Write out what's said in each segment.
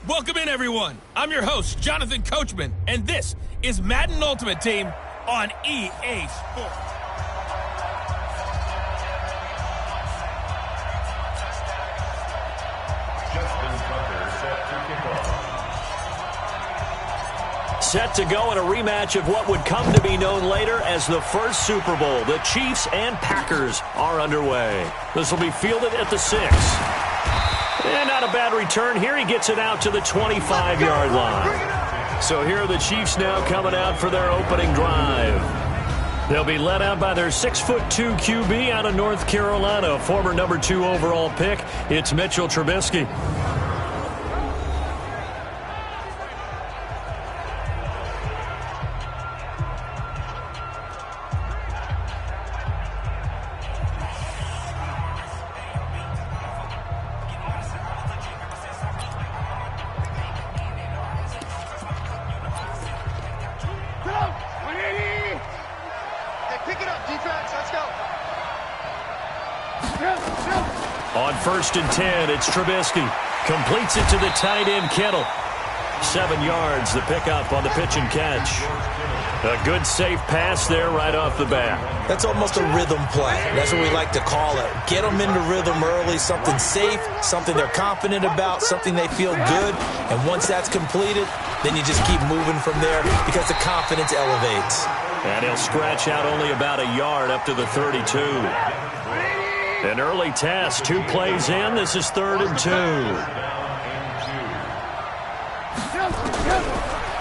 Welcome in, everyone. I'm your host, Jonathan Coachman, and this is Madden Ultimate Team on EA Sports. Set to go in a rematch of what would come to be known later as the first Super Bowl. The Chiefs and Packers are underway. This will be fielded at the 6. And not a bad return here. He gets it out to the 25-yard line. So here are the Chiefs now coming out for their opening drive. They'll be led out by their 6'2" QB out of North Carolina, former number 2 overall pick. It's Mitchell Trubisky. On 1st and 10, it's Trubisky. Completes it to the tight end, Kittle. 7 yards, the pickup on the pitch and catch. A good, safe pass there right off the bat. That's almost a rhythm play. That's what we like to call it. Get them into rhythm early, something safe, something they're confident about, something they feel good. And once that's completed, then you just keep moving from there because the confidence elevates. And he'll scratch out only about a yard up to the 32. An early test, 2 plays in. This is 3rd and 2.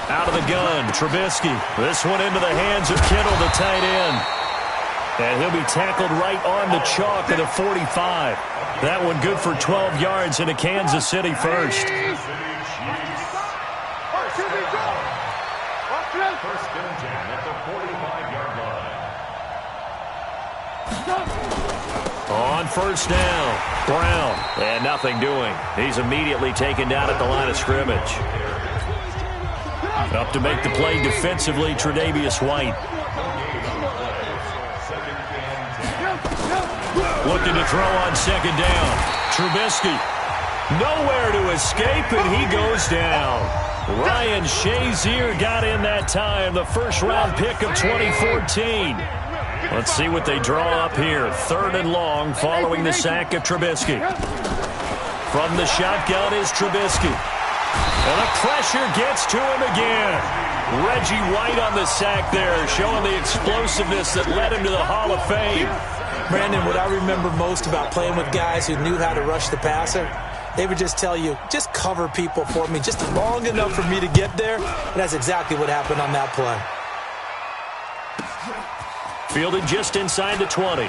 Out of the gun, Trubisky. This one into the hands of Kittle, the tight end. And he'll be tackled right on the chalk at the 45. That one good for 12 yards into Kansas City first. First and 10 at the 45-yard line. On 1st down, Brown, and nothing doing. He's immediately taken down at the line of scrimmage. Up to make the play defensively, Tre'Davious White. Looking to throw on 2nd down. Trubisky, nowhere to escape, and he goes down. Ryan Shazier got in that time, the first-round pick of 2014. Let's see what they draw up here. 3rd and long following the sack of Trubisky. From the shotgun is Trubisky. And the pressure gets to him again. Reggie White on the sack there, showing the explosiveness that led him to the Hall of Fame. Brandon, what I remember most about playing with guys who knew how to rush the passer, they would just tell you, just cover people for me, just long enough for me to get there. And that's exactly what happened on that play. Fielded just inside the 20.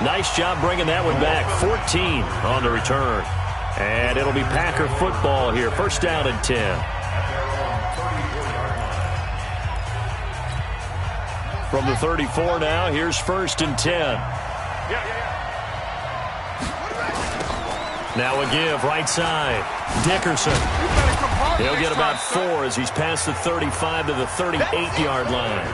Nice job bringing that one back. 14 on the return. And it'll be Packer football here. 1st down and 10. From the 34 now, here's 1st and 10. Now a give, right side. Dickerson. He'll get about 4 as he's past the 35 to the 38-yard line.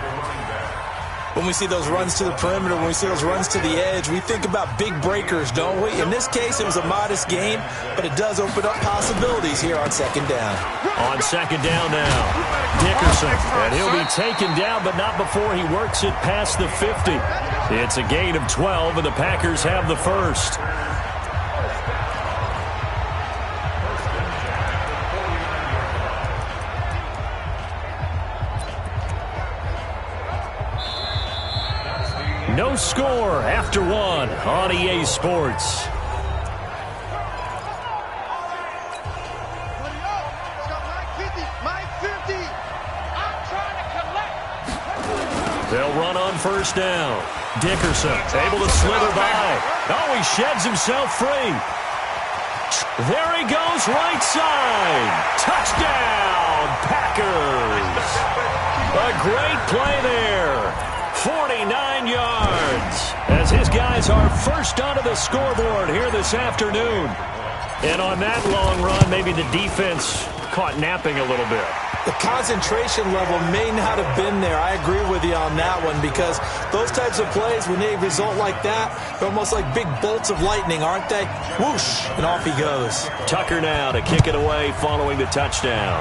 When we see those runs to the perimeter, when we see those runs to the edge, we think about big breakers, don't we? In this case, it was a modest game, but it does open up possibilities here on 2nd down. On 2nd down now, Dickerson. And he'll be taken down, but not before he works it past the 50. It's a gain of 12, and the Packers have the first. No score after 1 on EA Sports. They'll run on 1st down. Dickerson able to slither by. Oh, he sheds himself free. There he goes, right side. Touchdown, Packers. A great play there. 49 yards as his guys are first onto the scoreboard here this afternoon. And on that long run, maybe the defense caught napping a little bit. The concentration level may not have been there. I agree with you on that one, because those types of plays, when they result like that, they're almost like big bolts of lightning, aren't they? Whoosh, and off he goes. Tucker now to kick it away following the touchdown.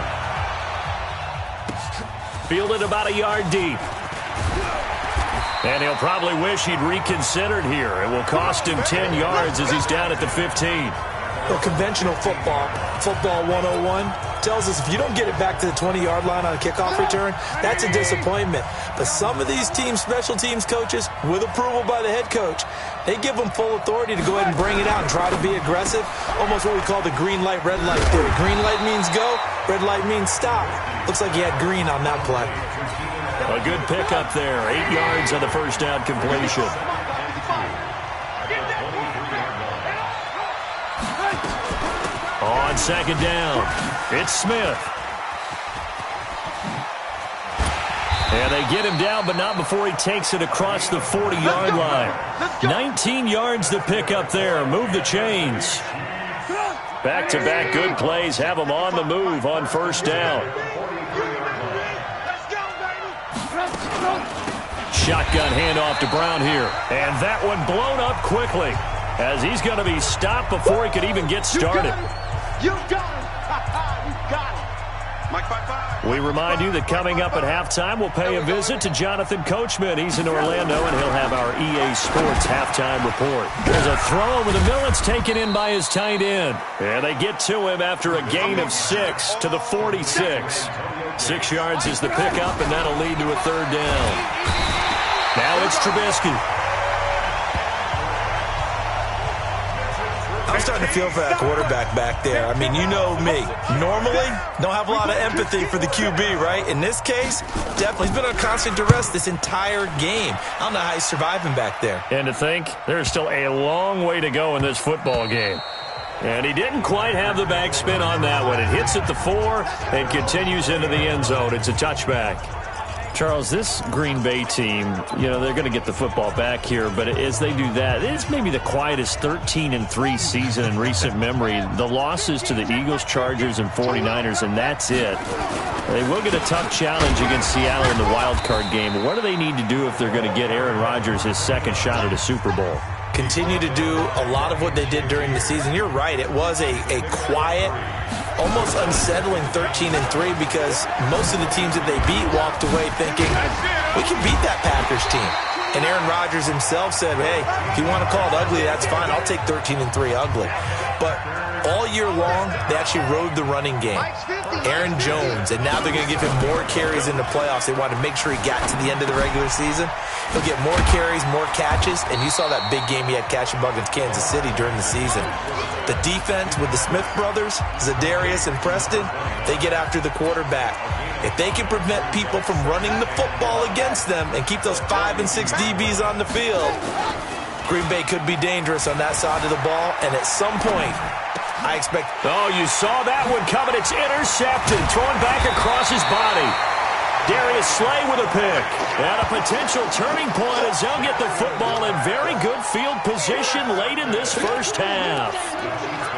Fielded about a yard deep. And he'll probably wish he'd reconsidered here. It will cost him 10 yards as he's down at the 15. Well, conventional football 101, tells us if you don't get it back to the 20-yard line on a kickoff return, that's a disappointment. But some of these teams, special teams coaches, with approval by the head coach, they give them full authority to go ahead and bring it out and try to be aggressive. Almost what we call the green light, red light theory. Green light means go, red light means stop. Looks like he had green on that play. A good pickup there. 8 yards on the first down completion. On second down, it's Smith. And they get him down, but not before he takes it across the 40-yard line. 19 yards to pick up there. Move the chains. Back-to-back good plays have him on the move on first down. Shotgun handoff to Brown here. And that one blown up quickly, as he's going to be stopped before he could even get started. You got it. You got it. Mike 5-5. We remind you that coming up at halftime, we'll pay a visit to Jonathan Coachman. He's in Orlando, and he'll have our EA Sports halftime report. There's a throw over the middle. It's taken in by his tight end. And they get to him after a gain of 6 to the 46. 6 yards is the pickup, and that'll lead to a third down. Now it's Trubisky. I'm starting to feel for that quarterback back there. I mean, you know me. Normally, don't have a lot of empathy for the QB, right? In this case, definitely. He's been on constant duress this entire game. I don't know how he's surviving back there. And to think, there's still a long way to go in this football game. And he didn't quite have the backspin on that one. It hits at the 4 and continues into the end zone. It's a touchback. Charles, this Green Bay team, you know, they're going to get the football back here, but as they do that, it's maybe the quietest 13-3 season in recent memory. The losses to the Eagles, Chargers, and 49ers, and that's it. They will get a tough challenge against Seattle in the wild card game. What do they need to do if they're going to get Aaron Rodgers his second shot at a Super Bowl? Continue to do a lot of what they did during the season. You're right. It was a quiet, almost unsettling 13-3, because most of the teams that they beat walked away thinking, we can beat that Packers team. And Aaron Rodgers himself said, hey, if you want to call it ugly, that's fine. I'll take 13-3 ugly. But all year long, they actually rode the running game. Aaron Jones, and now they're going to give him more carries in the playoffs. They wanted to make sure he got to the end of the regular season. He'll get more carries, more catches, and you saw that big game he had catching against Kansas City during the season. The defense with the Smith brothers, Zadarius and Preston, they get after the quarterback. If they can prevent people from running the football against them and keep those 5 and 6 DBs on the field, Green Bay could be dangerous on that side of the ball, and at some point, I expect... Oh, you saw that one coming. It's intercepted, thrown back across his body. Darius Slay with a pick. And a potential turning point as they'll get the football in very good field position late in this first half.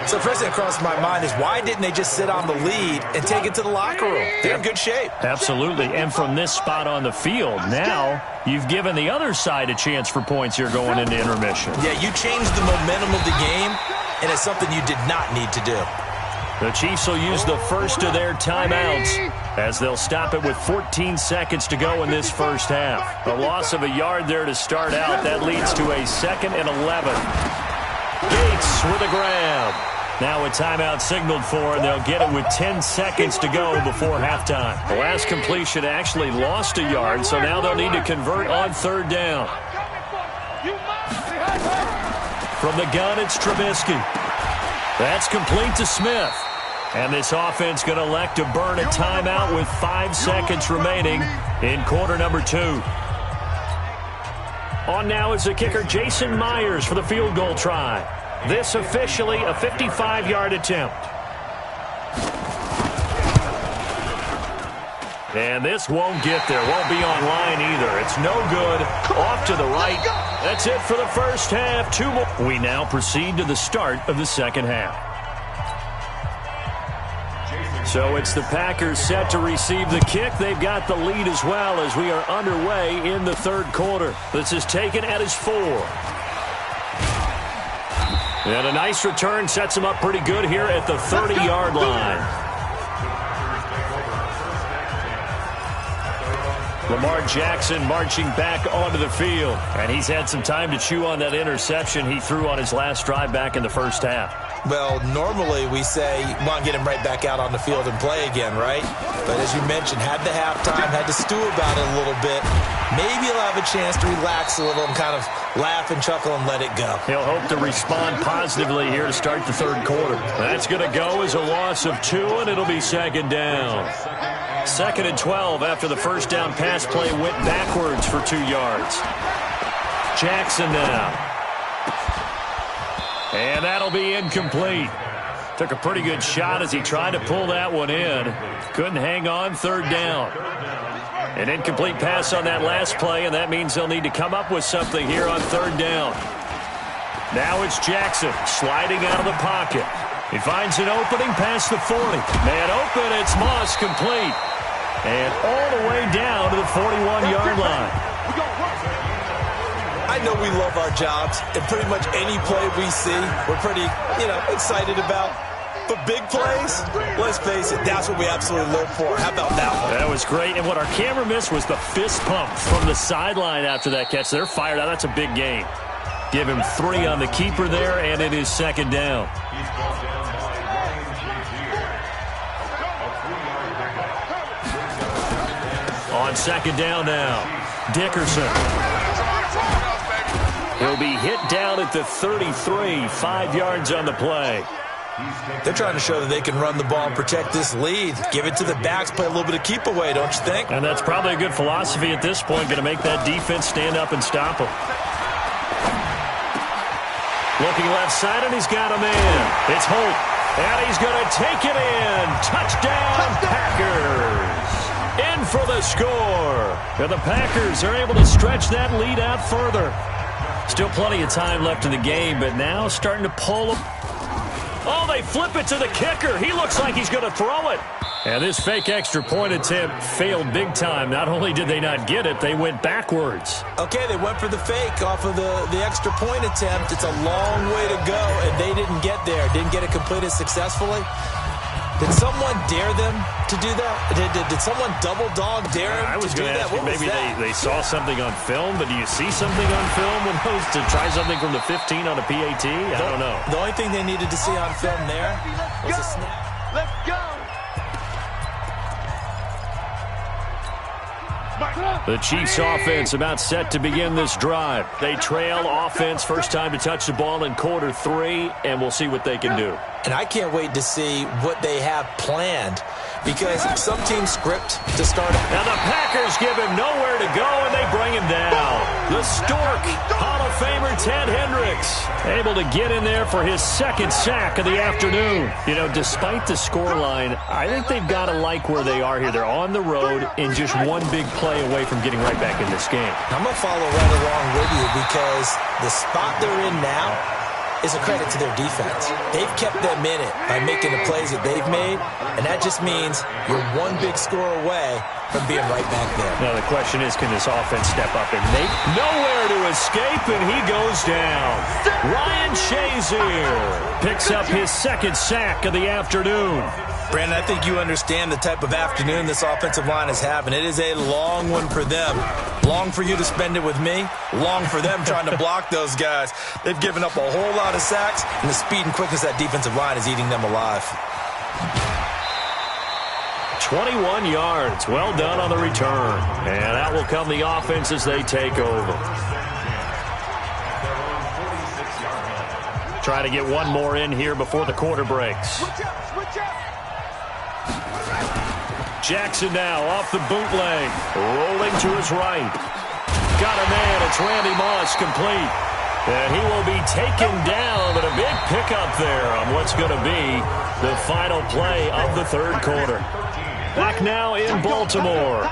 So the first thing that crosses my mind is, why didn't they just sit on the lead and take it to the locker room? They're in good shape. Absolutely. And from this spot on the field, now you've given the other side a chance for points here going into intermission. Yeah, you changed the momentum of the game, and it's something you did not need to do. The Chiefs will use the first of their timeouts as they'll stop it with 14 seconds to go in this first half. A loss of a yard there to start out. That leads to a 2nd and 11. Gates with a grab. Now a timeout signaled for, and they'll get it with 10 seconds to go before halftime. The last completion actually lost a yard, so now they'll need to convert on third down. From the gun, it's Trubisky. That's complete to Smith. And this offense going to elect to burn a timeout with 5 seconds remaining in quarter number 2. On now is the kicker Jason Myers for the field goal try. This officially a 55-yard attempt. And this won't get there. Won't be on line either. It's no good. Off to the right. That's it for the first half. 2 more. We now proceed to the start of the second half. So it's the Packers set to receive the kick. They've got the lead as well as we are underway in the third quarter. This is taken at his 4. And a nice return sets him up pretty good here at the 30-yard line. Lamar Jackson marching back onto the field. And he's had some time to chew on that interception he threw on his last drive back in the first half. Well, normally we say, well, get him right back out on the field and play again, right? But as you mentioned, had the halftime, had to stew about it a little bit. Maybe he'll have a chance to relax a little and kind of laugh and chuckle and let it go. He'll hope to respond positively here to start the third quarter. That's going to go as a loss of 2, and it'll be second down. 2nd and 12 after the first down pass play went backwards for 2 yards. Jackson now. And that'll be incomplete. Took a pretty good shot as he tried to pull that one in. Couldn't hang on, 3rd down. An incomplete pass on that last play, and that means they'll need to come up with something here on 3rd down. Now it's Jackson sliding out of the pocket. He finds an opening past the 40. Man open, it's Moss complete. And all the way down to the 41-yard line. I know we love our jobs, and pretty much any play we see, we're pretty, excited about. But big plays, let's face it, that's what we absolutely live for. How about that one? That was great, and what our camera missed was the fist pump from the sideline after that catch. They're fired out. That's a big game. Give him 3 on the keeper there, and it is second down. On second down now, Dickerson. He'll be hit down at the 33, 5 yards on the play. They're trying to show that they can run the ball and protect this lead. Give it to the backs, play a little bit of keep away, don't you think? And that's probably a good philosophy at this point, going to make that defense stand up and stop him. Looking left side, and he's got a man. It's Holt, and he's going to take it in. Touchdown, Packers. In for the score. And the Packers are able to stretch that lead out further. Still plenty of time left in the game, but now starting to pull them. Oh, they flip it to the kicker. He looks like he's going to throw it. And this fake extra point attempt failed big time. Not only did they not get it, they went backwards. Okay, they went for the fake off of the extra point attempt. It's a long way to go, and they didn't get there. Didn't get it completed successfully. Did someone dare them to do that? Did someone double dog dare them to do that? What maybe they saw something on film, but do you see something on film when those to try something from the 15 on a PAT? I don't know. The only thing they needed to see on film there was a snap. Let's go! The Chiefs offense about set to begin this drive. They trail offense, first time to touch the ball in quarter 3, and we'll see what they can do. And I can't wait to see what they have planned, because some teams script to start. Now the Packers give him nowhere to go, and they bring him down. The Stork, Hall of Famer Ted Hendricks, able to get in there for his 2nd sack of the afternoon. Despite the scoreline, I think they've got to like where they are here. They're on the road and just one big play away from getting right back in this game. I'm going to follow right along with you, because the spot they're in now is a credit to their defense. They've kept them in it by making the plays that they've made, and that just means you're one big score away from being right back there. Now the question is, can this offense step up and make nowhere to escape, and he goes down. Ryan Shazier picks up his 2nd sack of the afternoon. Brandon, I think you understand the type of afternoon this offensive line is having. It is a long one for them. Long for you to spend it with me. Long for them trying to block those guys. They've given up a whole lot of sacks, and the speed and quickness of that defensive line is eating them alive. 21 yards. Well done on the return. And out will come the offense as they take over. Try to get one more in here before the quarter breaks. Jackson now off the bootleg. Rolling to his right. Got a man. It's Randy Moss complete. And he will be taken down, but a big pickup there on what's going to be the final play of the third quarter. Back now in Baltimore.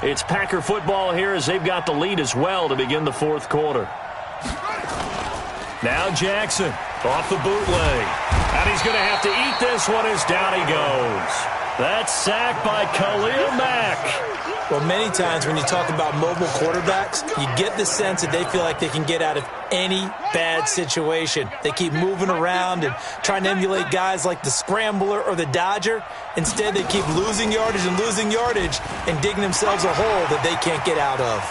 It's Packer football here as they've got the lead as well to begin the fourth quarter. Now Jackson off the bootleg. And he's going to have to eat this one as down he goes. That's sacked by Khalil Mack. Well, many times when you talk about mobile quarterbacks, you get the sense that they feel like they can get out of any bad situation. They keep moving around and trying to emulate guys like the Scrambler or the Dodger. Instead, they keep losing yardage and digging themselves a hole that they can't get out of.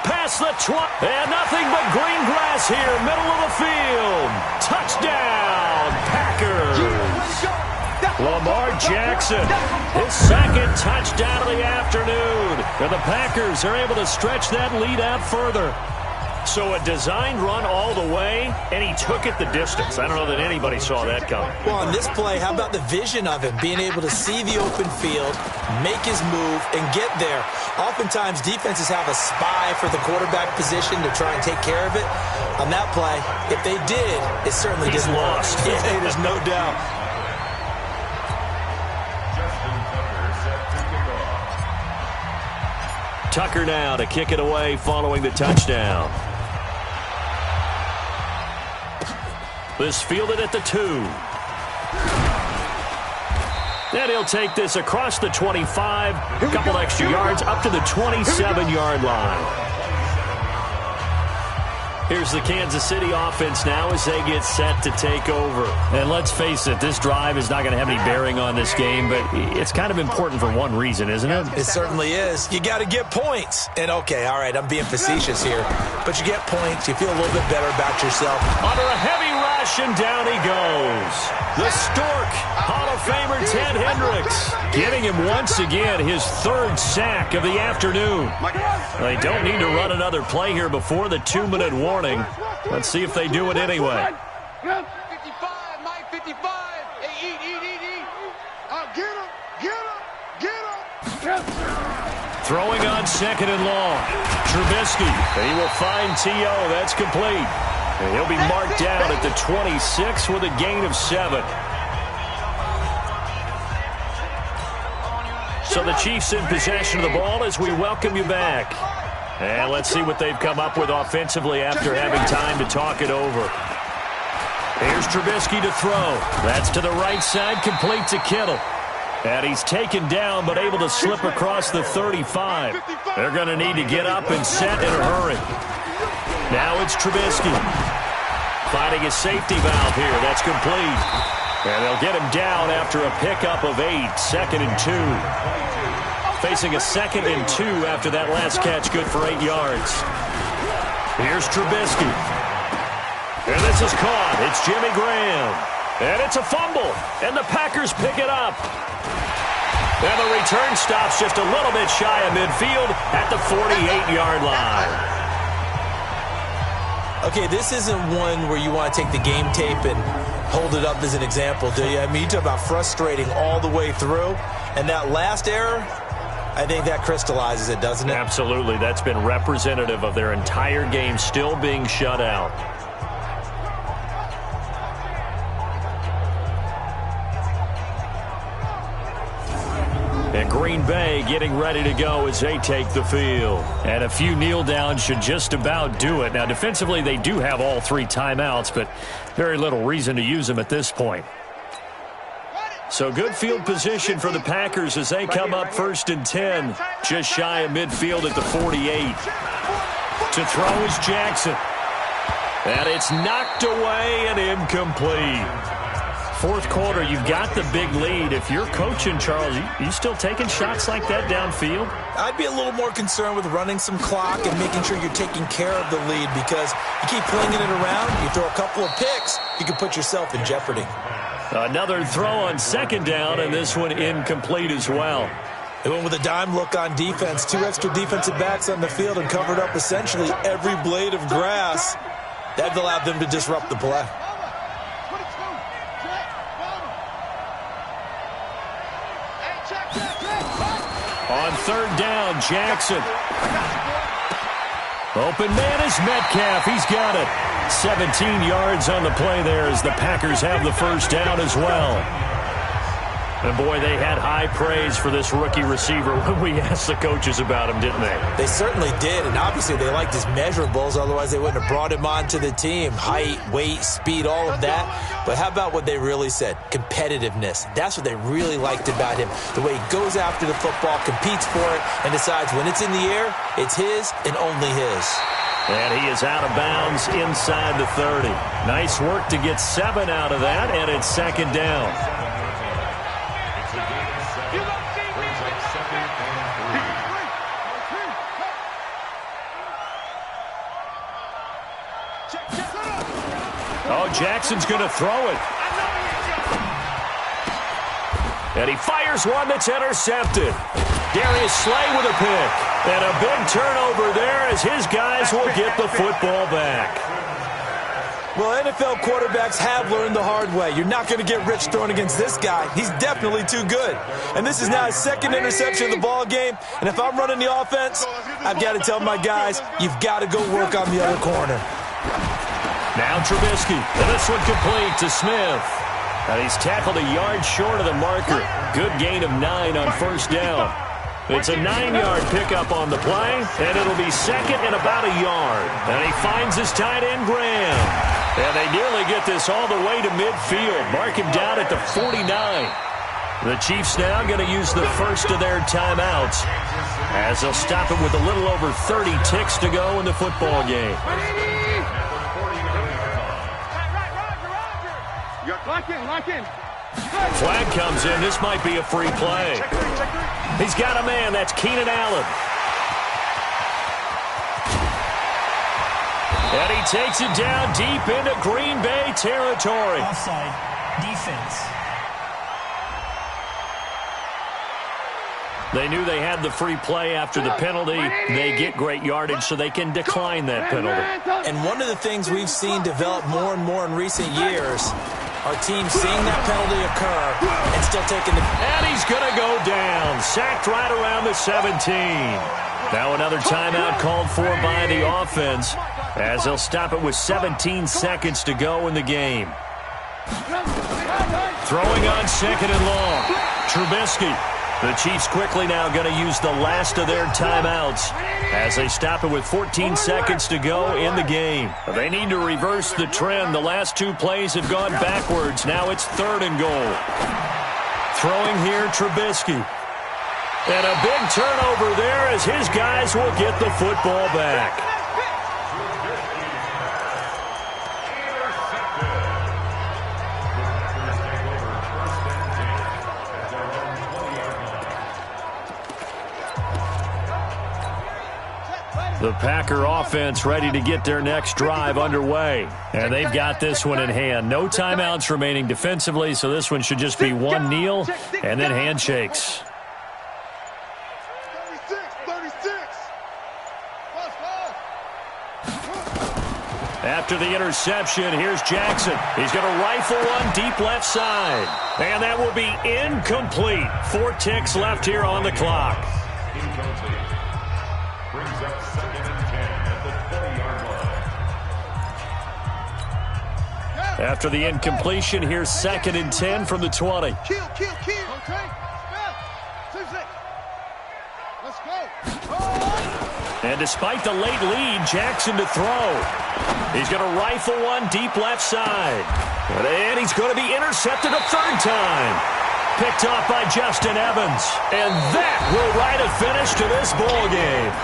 Past the 20, and nothing but green grass here, middle of the field. Touchdown, Packers. Lamar Jackson, his second touchdown of the afternoon. And the Packers are able to stretch that lead out further. So a designed run all the way, and he took it the distance. I don't know that anybody saw that coming. Well, on this play, how about the vision of him, being able to see the open field, make his move, and get there. Oftentimes, defenses have a spy for the quarterback position to try and take care of it. On that play, if they did, it certainly didn't work. Lost. Yeah, there's no doubt. Tucker now to kick it away following the touchdown. This fielded at the 2. And he'll take this across the 25, a couple extra yards up to the 27-yard line. Here's the Kansas City offense now as they get set to take over. And let's face it, this drive is not going to have any bearing on this game, but it's kind of important for one reason, isn't it? It certainly is. You got to get points. And, okay, all right, I'm being facetious here, but you get points. You feel a little bit better about yourself. Under a heavy rush, and down he goes. The Stork, Hall of Famer Ted Hendricks, giving him once again his 3rd sack of the afternoon. They don't need to run another play here before the 2-minute warning. Let's see if they do it anyway. 55, Mike 55. Hey, eat. Get him. Throwing on 2nd and long. Trubisky, he will find T.O. That's complete. And he'll be marked down at the 26 with a gain of 7. So the Chiefs in possession of the ball as we welcome you back. And let's see what they've come up with offensively after having time to talk it over. Here's Trubisky to throw. That's to the right side, complete to Kittle. And he's taken down but able to slip across the 35. They're going to need to get up and set in a hurry. Now it's Trubisky. Finding a safety valve here. That's complete. And they'll get him down after a pickup of 8. 2nd and 2. Facing a 2nd and 2 after that last catch, good for 8 yards. Here's Trubisky. And this is caught. It's Jimmy Graham. And it's a fumble. And the Packers pick it up. And the return stops just a little bit shy of midfield at the 48-yard line. Okay, this isn't one where you want to take the game tape and hold it up as an example, do you? I mean, you talk about frustrating all the way through. And that last error, I think that crystallizes it, doesn't it? Absolutely. That's been representative of their entire game still being shut out. And Green Bay getting ready to go as they take the field. And a few kneel downs should just about do it. Now, defensively, they do have all 3 timeouts, but very little reason to use them at this point. So good field position for the Packers as they come up 1st and 10. Just shy of midfield at the 48. To throw is Jackson. And it's knocked away and incomplete. 4th quarter, you've got the big lead. If you're coaching, Charles, you still taking shots like that downfield? I'd be a little more concerned with running some clock and making sure you're taking care of the lead, because you keep flinging it around, you throw a couple of picks, you can put yourself in jeopardy. Another throw on 2nd down, and this one incomplete as well. They went with a dime look on defense. 2 extra defensive backs on the field and covered up essentially every blade of grass. That allowed them to disrupt the play. On 3rd down, Jackson. Open man is Metcalf. He's got it. 17 yards on the play there as the Packers have the 1st down as well. And, boy, they had high praise for this rookie receiver when we asked the coaches about him, didn't they? They certainly did, and obviously they liked his measurables. Otherwise, they wouldn't have brought him onto the team. Height, weight, speed, all of that. But how about what they really said? Competitiveness. That's what they really liked about him. The way he goes after the football, competes for it, and decides when it's in the air, it's his and only his. And he is out of bounds inside the 30. Nice work to get 7 out of that, and it's second down. Oh, Jackson's going to throw it. And he fires one that's intercepted. Darius Slay with a pick. And a big turnover there as his guys will get the football back. Well, NFL quarterbacks have learned the hard way. You're not going to get rich throwing against this guy. He's definitely too good. And this is now his second interception of the ball game. And if I'm running the offense, I've got to tell my guys, you've got to go work on the other corner. Now Trubisky, and this one complete to Smith. And he's tackled a yard short of the marker. Good gain of 9 on first down. It's a 9-yard pickup on the play, and it'll be second and about a yard. And he finds his tight end, Graham. And they nearly get this all the way to midfield. Mark him down at the 49. The Chiefs now going to use the first of their timeouts as they'll stop it with a little over 30 ticks to go in the football game. Lock in. Flag comes in. This might be a free play. He's got a man. That's Keenan Allen. And he takes it down deep into Green Bay territory. Offside. Defense. They knew they had the free play after the penalty. They get great yardage, so they can decline that penalty. And one of the things we've seen develop more and more in recent years, our team seeing that penalty occur and still taking the... And he's going to go down. Sacked right around the 17. Now another timeout called for by the offense as they'll stop it with 17 seconds to go in the game. Throwing on second and long. Trubisky. The Chiefs quickly now going to use the last of their timeouts as they stop it with 14 seconds to go in the game. They need to reverse the trend. The last 2 plays have gone backwards. Now it's 3rd and goal. Throwing here, Trubisky. And a big turnover there as his guys will get the football back. The Packer offense ready to get their next drive underway. And they've got this one in hand. No timeouts remaining defensively, so this one should just be one kneel and then handshakes. 36. After the interception, here's Jackson. He's going to rifle one deep left side. And that will be incomplete. 4 ticks left here on the clock. Incomplete. Brings up 2nd and 10 at the 20-yard line. After the incompletion, here's 2nd and 10 from the 20. Kill. Okay. Let's go. And despite the late lead, Jackson to throw. He's going to rifle one deep left side. And he's going to be intercepted a 3rd time. Picked off by Justin Evans. And that will write a finish to this ball game.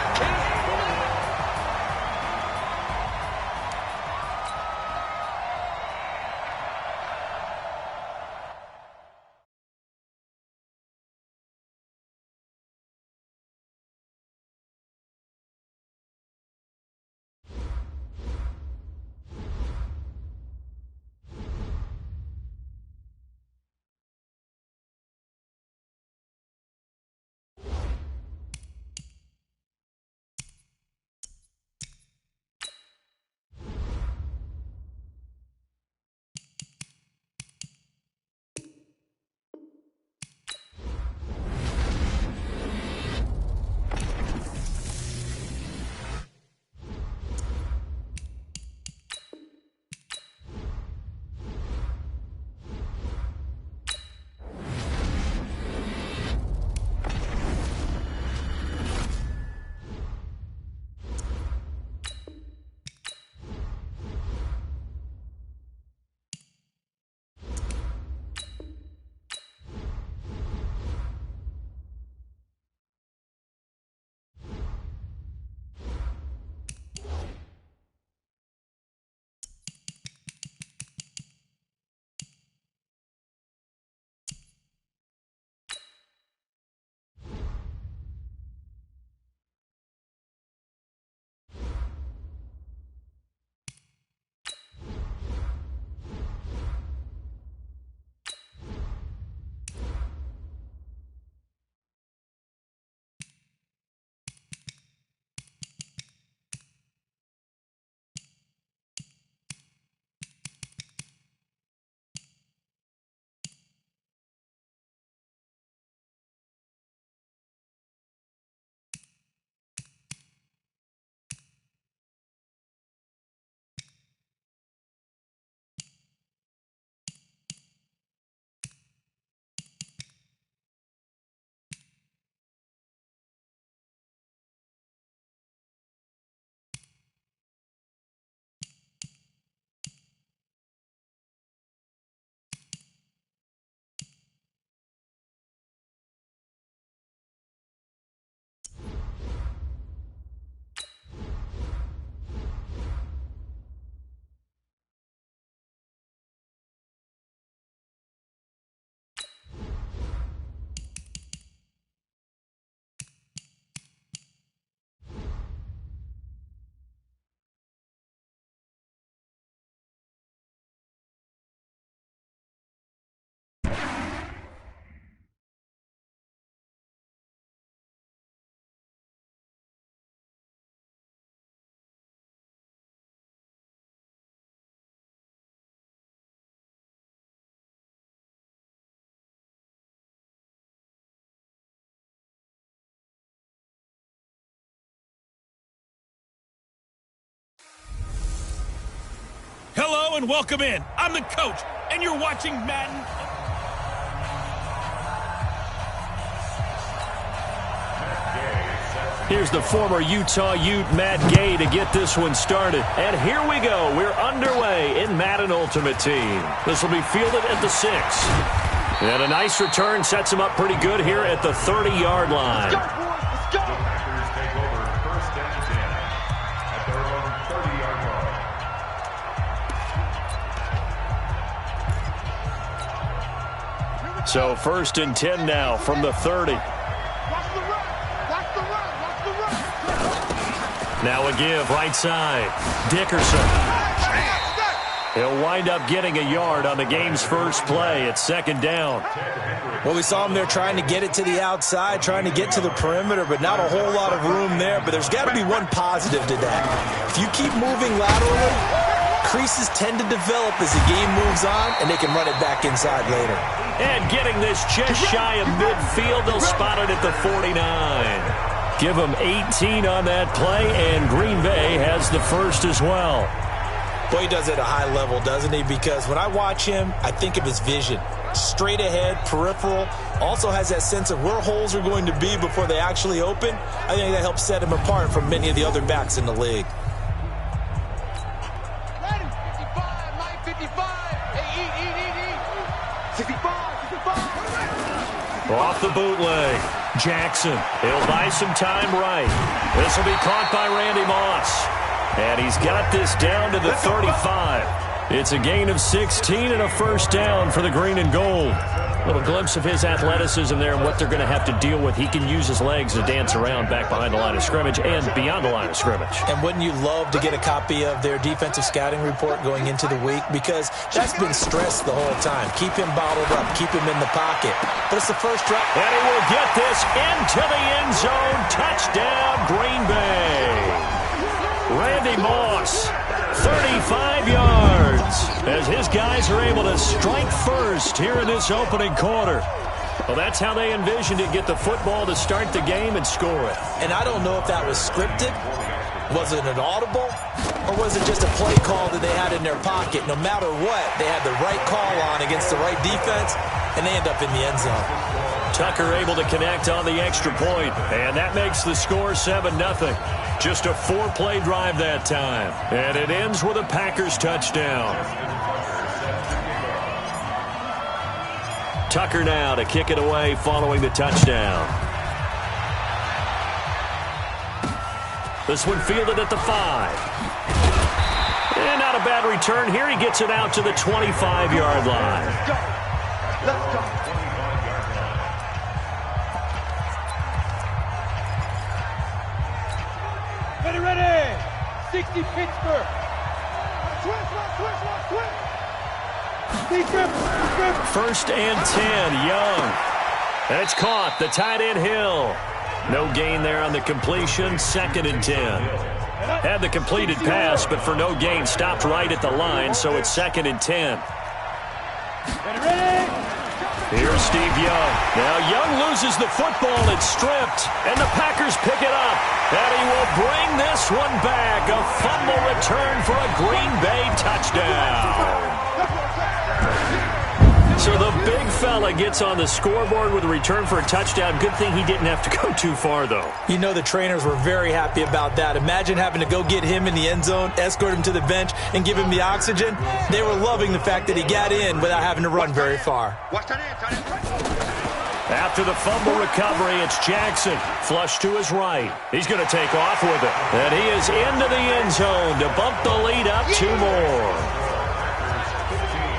Hello and welcome in. I'm the coach, and you're watching Madden. Here's the former Utah Ute, Matt Gay, to get this one started. And here we go. We're underway in Madden Ultimate Team. This will be fielded at the 6. And a nice return sets him up pretty good here at the 30-yard line. The Packers take over first and 10 at their own 30-yard line. So first and 10 now from the 30. Now a give right side. Dickerson. He'll wind up getting a yard on the game's first play. It's second down. Well, we saw him there trying to get it to the outside, trying to get to the perimeter, but not a whole lot of room there. But there's got to be one positive to that. If you keep moving laterally, creases tend to develop as the game moves on, and they can run it back inside later. And getting this just shy of midfield, they'll spot it at the 49. Give him 18 on that play, and Green Bay has the first as well. Boy, he does it at a high level, doesn't he? Because when I watch him, I think of his vision. Straight ahead, peripheral, also has that sense of where holes are going to be before they actually open. I think that helps set him apart from many of the other backs in the league. 65. Off the bootleg. Jackson. He'll buy some time right. This will be caught by Randy Moss. And he's got this down to the 35. It's a gain of 16 and a first down for the green and gold. A little glimpse of his athleticism there and what they're going to have to deal with. He can use his legs to dance around back behind the line of scrimmage and beyond the line of scrimmage. And wouldn't you love to get a copy of their defensive scouting report going into the week? Because that's been stressed the whole time. Keep him bottled up. Keep him in the pocket. But it's the first drive. And he will get this into the end zone. Touchdown, Green Bay. Randy Moss, 35 yards, as his guys are able to strike first here in this opening quarter. Well, that's how they envisioned it, get the football to start the game and score it. And I don't know if that was scripted. Was it an audible? Or was it just a play call that they had in their pocket? No matter what, they had the right call on against the right defense, and they end up in the end zone. Tucker able to connect on the extra point, and that makes the score 7-0. Just a 4-play drive that time. And it ends with a Packers touchdown. Tucker now to kick it away following the touchdown. This one fielded at the 5. And not a bad return here. He gets it out to the 25-yard line. Let's go. Ready. 60 Pittsburgh. First and 10, Young. And it's caught. The tight end Hill. No gain there on the completion. Second and 10. Had the completed pass, but for no gain, stopped right at the line, so it's second and 10. Here's Steve Young. Now Young loses the football. It's stripped, and the Packers pick it up. And he will bring this one back. A fumble return for a Green Bay touchdown. So the big fella gets on the scoreboard with a return for a touchdown. Good thing he didn't have to go too far, though. You know the trainers were very happy about that. Imagine having to go get him in the end zone, escort him to the bench, and give him the oxygen. They were loving the fact that he got in without having to run very far. After the fumble recovery, it's Jackson. Flush to his right. He's going to take off with it. And he is into the end zone to bump the lead up 2 more.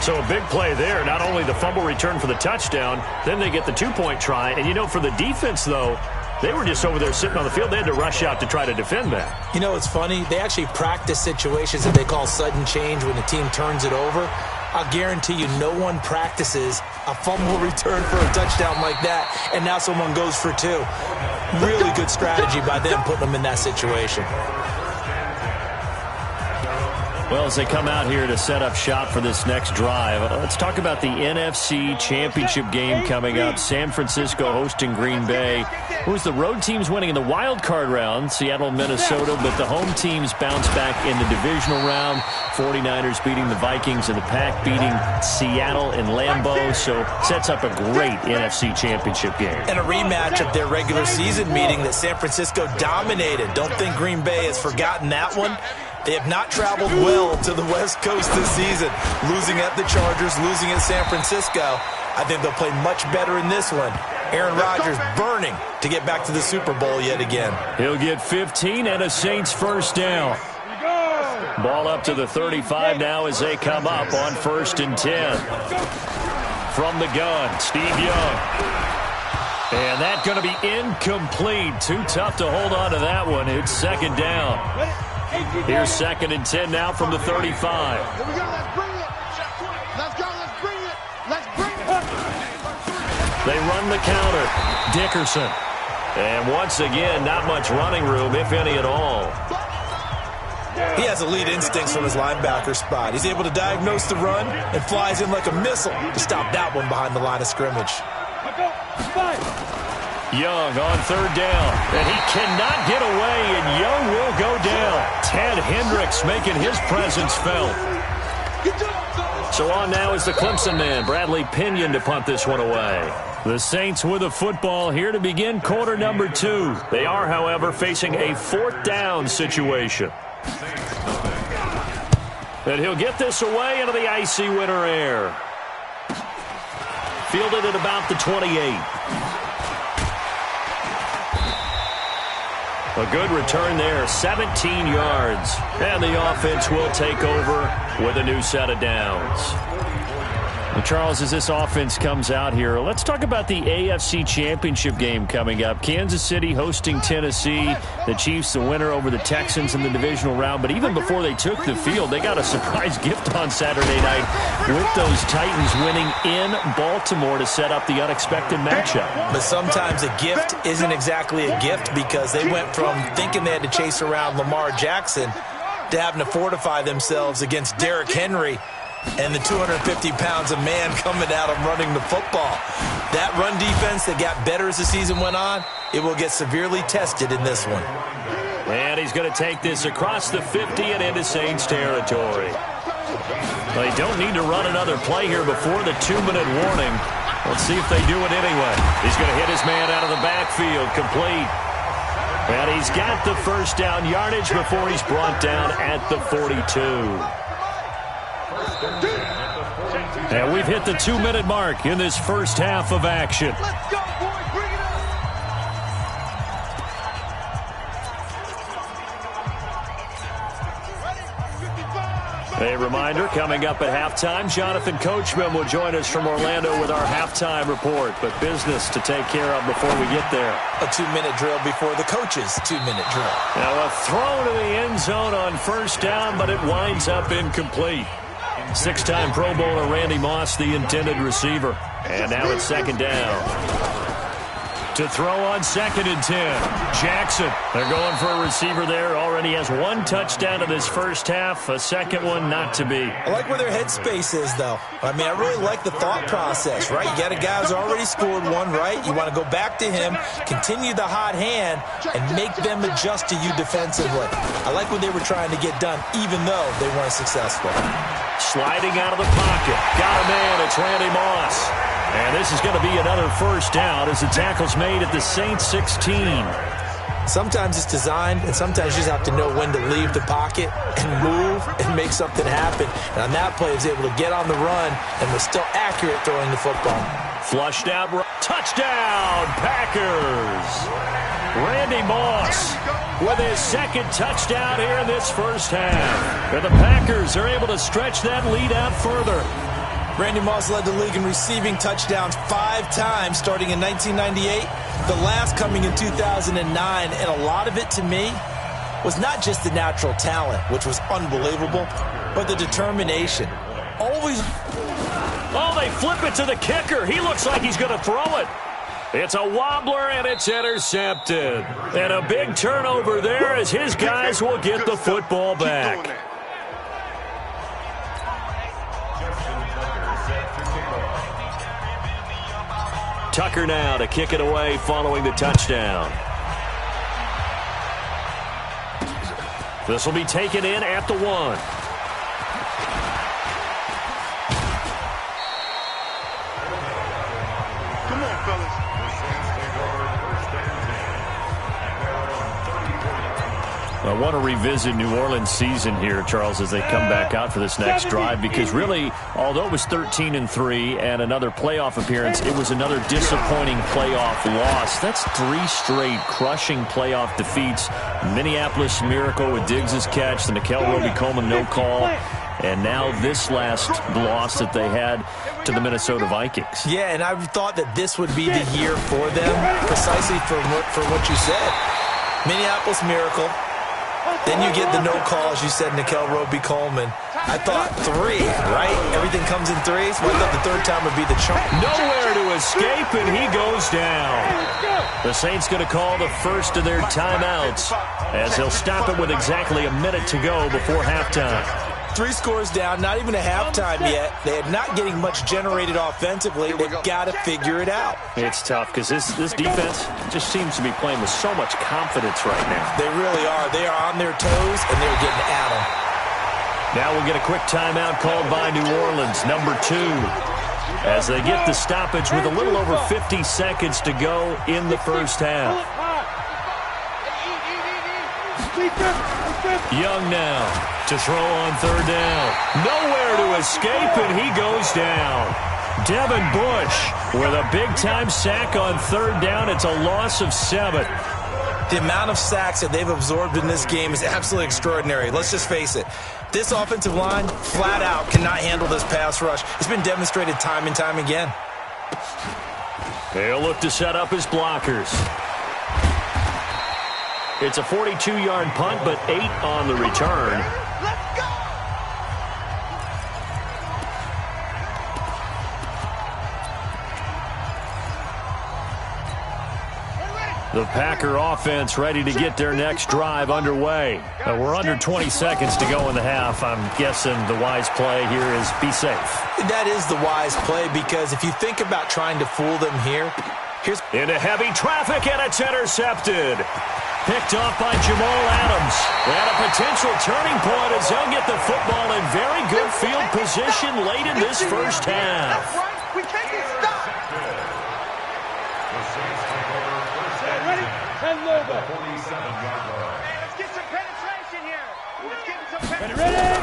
So a big play there. Not only the fumble return for the touchdown, then they get the 2-point try. And, you know, for the defense, though, they were just over there sitting on the field. They had to rush out to try to defend that. You know, it's funny. They actually practice situations that they call sudden change when the team turns it over. I'll guarantee you no one practices a fumble return for a touchdown like that, and now someone goes for 2. Really good strategy by them putting them in that situation. Well, as they come out here to set up shop for this next drive, let's talk about the NFC Championship game coming up. San Francisco hosting Green Bay. It was the road teams winning in the wild card round, Seattle, Minnesota, but the home teams bounced back in the divisional round. 49ers beating the Vikings and the Pack beating Seattle in Lambeau, so sets up a great NFC Championship game. And a rematch of their regular season meeting that San Francisco dominated. Don't think Green Bay has forgotten that one. They have not traveled well to the West Coast this season, losing at the Chargers, losing at San Francisco. I think they'll play much better in this one. Aaron Rodgers burning to get back to the Super Bowl yet again. He'll get 15 and a Saints first down. Ball up to the 35 now as they come up on 1st and 10. From the gun, Steve Young. And that's going to be incomplete. Too tough to hold on to that one. It's 2nd down. Here's 2nd and 10 now from the 35. Here we go. Let's bring it. Let's go. Let's bring it. Let's bring it. They run the counter. Dickerson. And once again, not much running room, if any at all. He has elite instincts from his linebacker spot. He's able to diagnose the run and flies in like a missile to stop that one behind the line of scrimmage. Young on 3rd down, and he cannot get away, and Young will go down. Ted Hendricks making his presence felt. So on now is the Clemson man, Bradley Pinion, to punt this one away. The Saints with a football here to begin quarter number 2. They are, however, facing a 4th down situation. And he'll get this away into the icy winter air. Fielded at about the 28. A good return there, 17 yards. And the offense will take over with a new set of downs. Well, Charles, as this offense comes out here, let's talk about the AFC Championship game coming up. Kansas City hosting Tennessee. The Chiefs, the winner over the Texans in the divisional round. But even before they took the field, they got a surprise gift on Saturday night with those Titans winning in Baltimore to set up the unexpected matchup. But sometimes a gift isn't exactly a gift because they went from thinking they had to chase around Lamar Jackson to having to fortify themselves against Derrick Henry and the 250 pounds of man coming at him running the football. That run defense that got better as the season went on, it will get severely tested in this one. And he's going to take this across the 50 and into Saints territory. They don't need to run another play here before the 2-minute warning. Let's see if they do it anyway. He's going to hit his man out of the backfield, complete. And he's got the first down yardage before he's brought down at the 42. And we've hit the 2-minute mark in this first half of action. Let's go, boys. Bring it up. A reminder, coming up at halftime, Jonathan Coachman will join us from Orlando with our halftime report. But business to take care of before we get there. A 2-minute drill before the coach's 2-minute drill. Now a throw to the end zone on first down, but it winds up incomplete. 6-time Pro Bowler Randy Moss, the intended receiver. And now it's 2nd down. To throw on 2nd and 10. Jackson, they're going for a receiver there. Already has 1 touchdown in this first half. A second one not to be. I like where their headspace is, though. I mean, I really like the thought process, right? You got a guy who's already scored 1, right? You want to go back to him, continue the hot hand, and make them adjust to you defensively. I like what they were trying to get done, even though they weren't successful. Sliding out of the pocket. Got a man. It's Randy Moss. And this is going to be another first down as the tackle's made at the Saints 16. Sometimes it's designed, and sometimes you just have to know when to leave the pocket and move and make something happen. And on that play, he was able to get on the run and was still accurate throwing the football. Flushed out. Touchdown, Packers. Randy Moss with his 2nd touchdown here in this first half. And the Packers are able to stretch that lead out further. Randy Moss led the league in receiving touchdowns 5 times starting in 1998, the last coming in 2009, and a lot of it to me was not just the natural talent, which was unbelievable, but the determination. Always. Oh, they flip it to the kicker. He looks like he's going to throw it. It's a wobbler, and it's intercepted. And a big turnover there as his guys will get the football back. Tucker now to kick it away following the touchdown. This will be taken in at the 1. Come on, fellas. I want to revisit New Orleans' season here, Charles, as they come back out for this next drive, because really, although it was 13-3 and another playoff appearance, it was another disappointing playoff loss. That's 3 straight crushing playoff defeats. Minneapolis Miracle with Diggs' catch, the Nickel Roby-Coleman no call, and now this last loss that they had to the Minnesota Vikings. Yeah, and I thought that this would be the year for them, precisely for what you said. Minneapolis Miracle. Then you get the no call, as you said, Nickel Roby-Coleman. I thought 3, right? Everything comes in 3s. Well, I thought the third time would be the charm. Nowhere to escape, and he goes down. The Saints going to call the first of their timeouts, as they'll stop it with exactly a minute to go before halftime. 3 scores down, not even a halftime yet. They're not getting much generated offensively. They've got to figure it out. It's tough because this defense just seems to be playing with so much confidence right now. They really are. They are on their toes, and they're getting at them. Now we'll get a quick timeout called by New Orleans, number 2, as they get the stoppage with a little over 50 seconds to go in the first half. Young now to throw on third down. Nowhere to escape, and he goes down. Devin Bush with a big-time sack on third down. It's a loss of 7. The amount of sacks that they've absorbed in this game is absolutely extraordinary. Let's just face it. This offensive line, flat out, cannot handle this pass rush. It's been demonstrated time and time again. They'll look to set up his blockers. It's a 42-yard punt, but 8 on the return. Let's go! The Packer offense ready to get their next drive underway. We're under 20 seconds to go in the half. I'm guessing the wise play here is be safe. That is the wise play, because if you think about trying to fool them here, here's into heavy traffic, and it's intercepted. Picked off by Jamal Adams. And a potential turning point as they'll get the football in very good field position late in this first half. That's right. We can't be stopped. Ready? And logo. 47-yard line. Hey, let's get some penetration here. Let's get some penetration.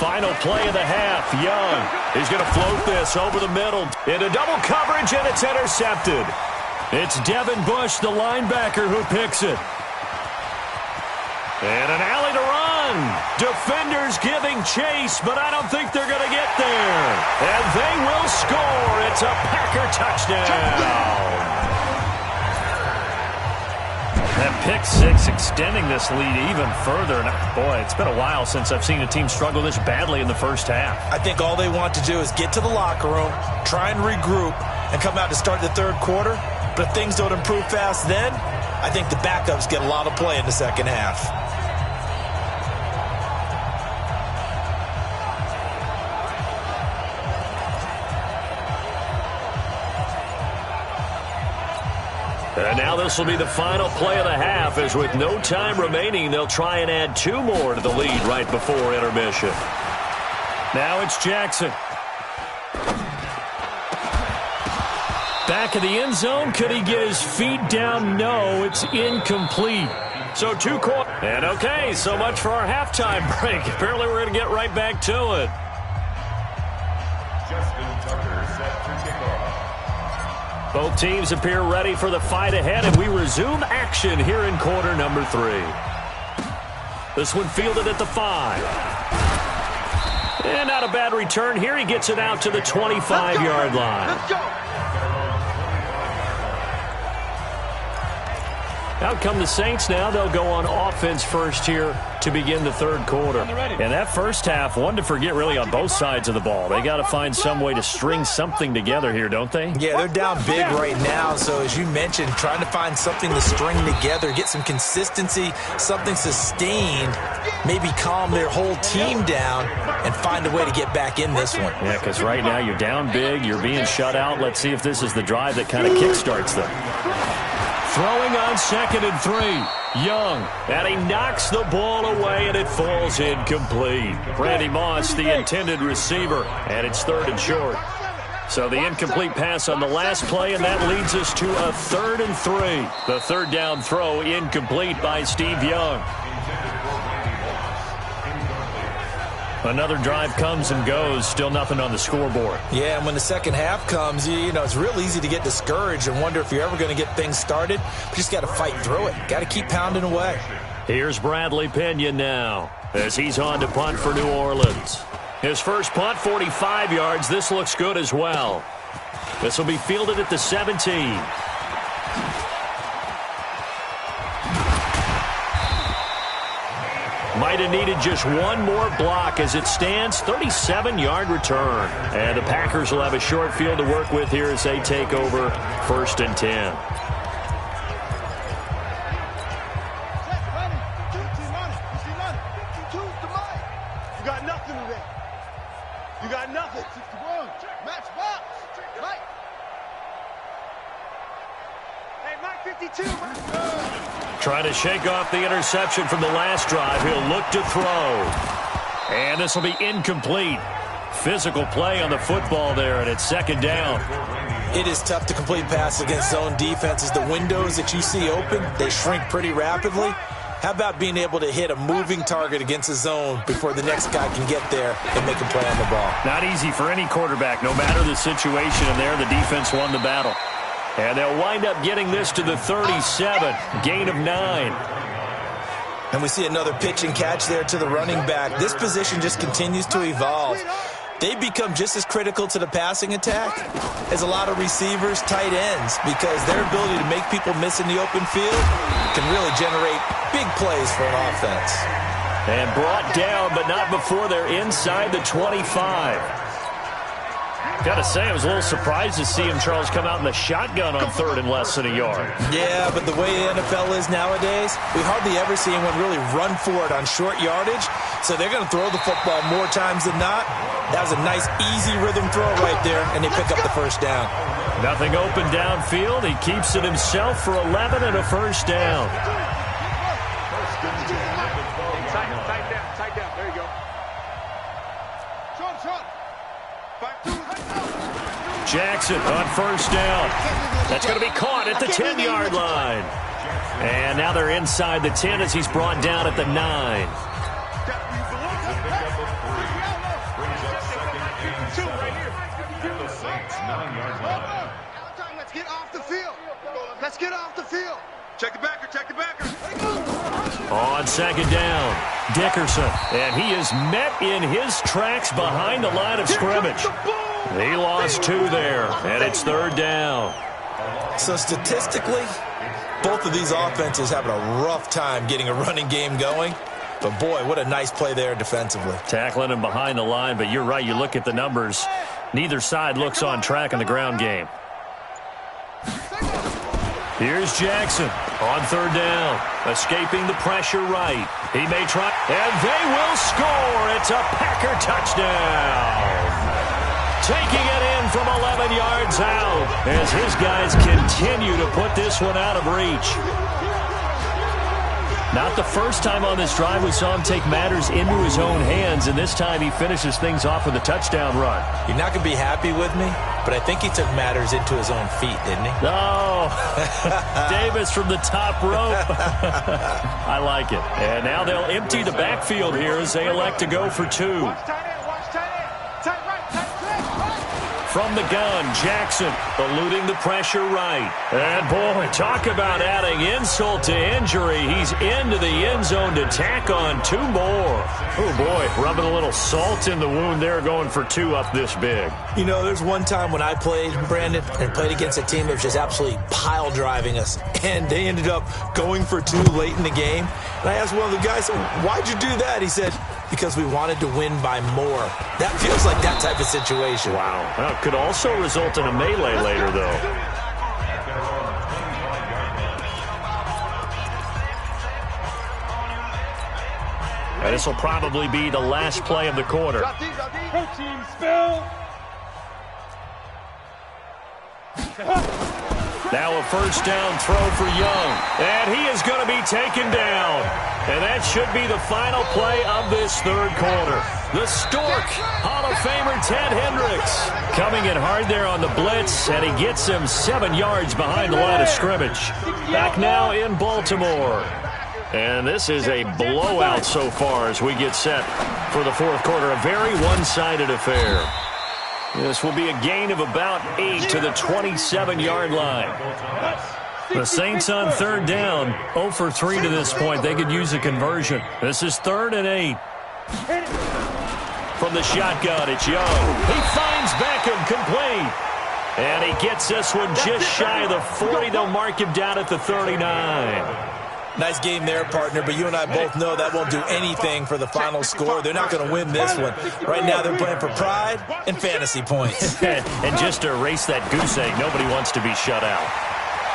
Final play of the half. Young is going to float this over the middle into double coverage, and it's intercepted. It's Devin Bush, the linebacker, who picks it. And an alley to run. Defenders giving chase, but I don't think they're going to get there. And they will score. It's a Packer touchdown. That pick 6 extending this lead even further. And boy, it's been a while since I've seen a team struggle this badly in the first half. I think all they want to do is get to the locker room, try and regroup, and come out to start the third quarter. But if things don't improve fast then, I think the backups get a lot of play in the second half. And now this will be the final play of the half, as with no time remaining, they'll try and add 2 more to the lead right before intermission. Now it's Jackson. Back of the end zone. Could he get his feet down? No, it's incomplete. So 2 quarters. And okay, so much for our halftime break. Apparently we're going to get right back to it. Justin Tucker set to kick off. Both teams appear ready for the fight ahead, and we resume action here in quarter number 3. This one fielded at the 5. And not a bad return here. He gets it out to the 25-yard line. Let's go. Out come the Saints now. They'll go on offense first here to begin the third quarter. And that first half, one to forget really on both sides of the ball. They got to find some way to string something together here, don't they? Yeah, they're down big right now. So as you mentioned, trying to find something to string together, get some consistency, something sustained, maybe calm their whole team down and find a way to get back in this one. Yeah, because right now you're down big, you're being shut out. Let's see if this is the drive that kind of kickstarts them. Throwing on 2nd and 3. Young, and he knocks the ball away, and it falls incomplete. Randy Moss, the intended receiver, and it's 3rd and short. So the incomplete pass on the last play, and that leads us to a 3rd and 3. The 3rd down throw incomplete by Steve Young. Another drive comes and goes, still nothing on the scoreboard. Yeah, and when the second half comes, you know, it's real easy to get discouraged and wonder if you're ever going to get things started. You just got to fight through it. Got to keep pounding away. Here's Bradley Pinion now as he's on to punt for New Orleans. His first punt, 45 yards. This looks good as well. This will be fielded at the 17. Might have needed just one more block as it stands, 37-yard return. And the Packers will have a short field to work with here as they take over 1st and 10. You got nothing today. You got nothing. Match box. Right. Hey, Mike 52. Trying to shake off the interception from the last drive. He'll look to throw. And this will be incomplete. Physical play on the football there, and it's 2nd down. It is tough to complete passes against zone defenses. The windows that you see open, they shrink pretty rapidly. How about being able to hit a moving target against a zone before the next guy can get there and make a play on the ball? Not easy for any quarterback, no matter the situation. And there, the defense won the battle. And they'll wind up getting this to the 37, gain of 9. And we see another pitch and catch there to the running back. This position just continues to evolve. They become just as critical to the passing attack as a lot of receivers, tight ends, because their ability to make people miss in the open field can really generate big plays for an offense. And brought down, but not before they're inside the 25. Got to say, I was a little surprised to see him, Charles, come out in the shotgun on 3rd and less than a yard. Yeah, but the way the NFL is nowadays, we hardly ever see anyone really run for it on short yardage. So they're going to throw the football more times than not. That was a nice, easy rhythm throw right there, and they pick up the 1st down. Nothing open downfield. He keeps it himself for 11 and a 1st down. Tight down. There you go. Short. Jackson on 1st down. That's going to be caught at the 10-yard line. And now they're inside the 10 as he's brought down at the 9. Let's get off the field. Check the backer. On 2nd down, Dickerson. And he is met in his tracks behind the line of scrimmage. He lost 2 there, and it's 3rd down. So statistically, both of these offenses having a rough time getting a running game going. But, boy, what a nice play there defensively. Tackling him behind the line, but you're right. You look at the numbers. Neither side looks on track in the ground game. Here's Jackson on 3rd down, escaping the pressure right. He may try, and they will score. It's a Packer touchdown. Taking it in from 11 yards out as his guys continue to put this one out of reach. Not the first time on this drive we saw him take matters into his own hands, and this time he finishes things off with a touchdown run. You're not going to be happy with me, but I think he took matters into his own feet, didn't he? No. Davis from the top rope. I like it. And now they'll empty the backfield here as they elect to go for 2. From the gun, Jackson eluding the pressure right. And, boy, talk about adding insult to injury. He's into the end zone to tack on 2 more. Oh, boy, rubbing a little salt in the wound there, going for 2 up this big. You know, there's one time when I played, Brandon, and played against a team that was just absolutely pile driving us, and they ended up going for 2 late in the game. And I asked one of the guys, why'd you do that? He said, because we wanted to win by more. That feels like that type of situation. Wow. Well, it could also result in a melee later, though. And this will probably be the last play of the quarter. Protein spill. Now a first down throw for Young. And he is going to be taken down. And that should be the final play of this third quarter. The Stork, Hall of Famer Ted Hendricks, coming in hard there on the blitz, and he gets him 7 yards behind the line of scrimmage. Back now in Baltimore. And this is a blowout so far as we get set for the fourth quarter. A very one-sided affair. This will be a gain of about 8 to the 27-yard line. The Saints on third down, 0 for 3 to this point. They could use a conversion. This is 3rd and 8. From the shotgun, it's Young. He finds Beckham complete. And he gets this one just shy of the 40. They'll mark him down at the 39. Nice game there, partner, but you and I both know that won't do anything for the final score. They're not going to win this one. Right now, they're playing for pride and fantasy points. And just to erase that goose egg, nobody wants to be shut out.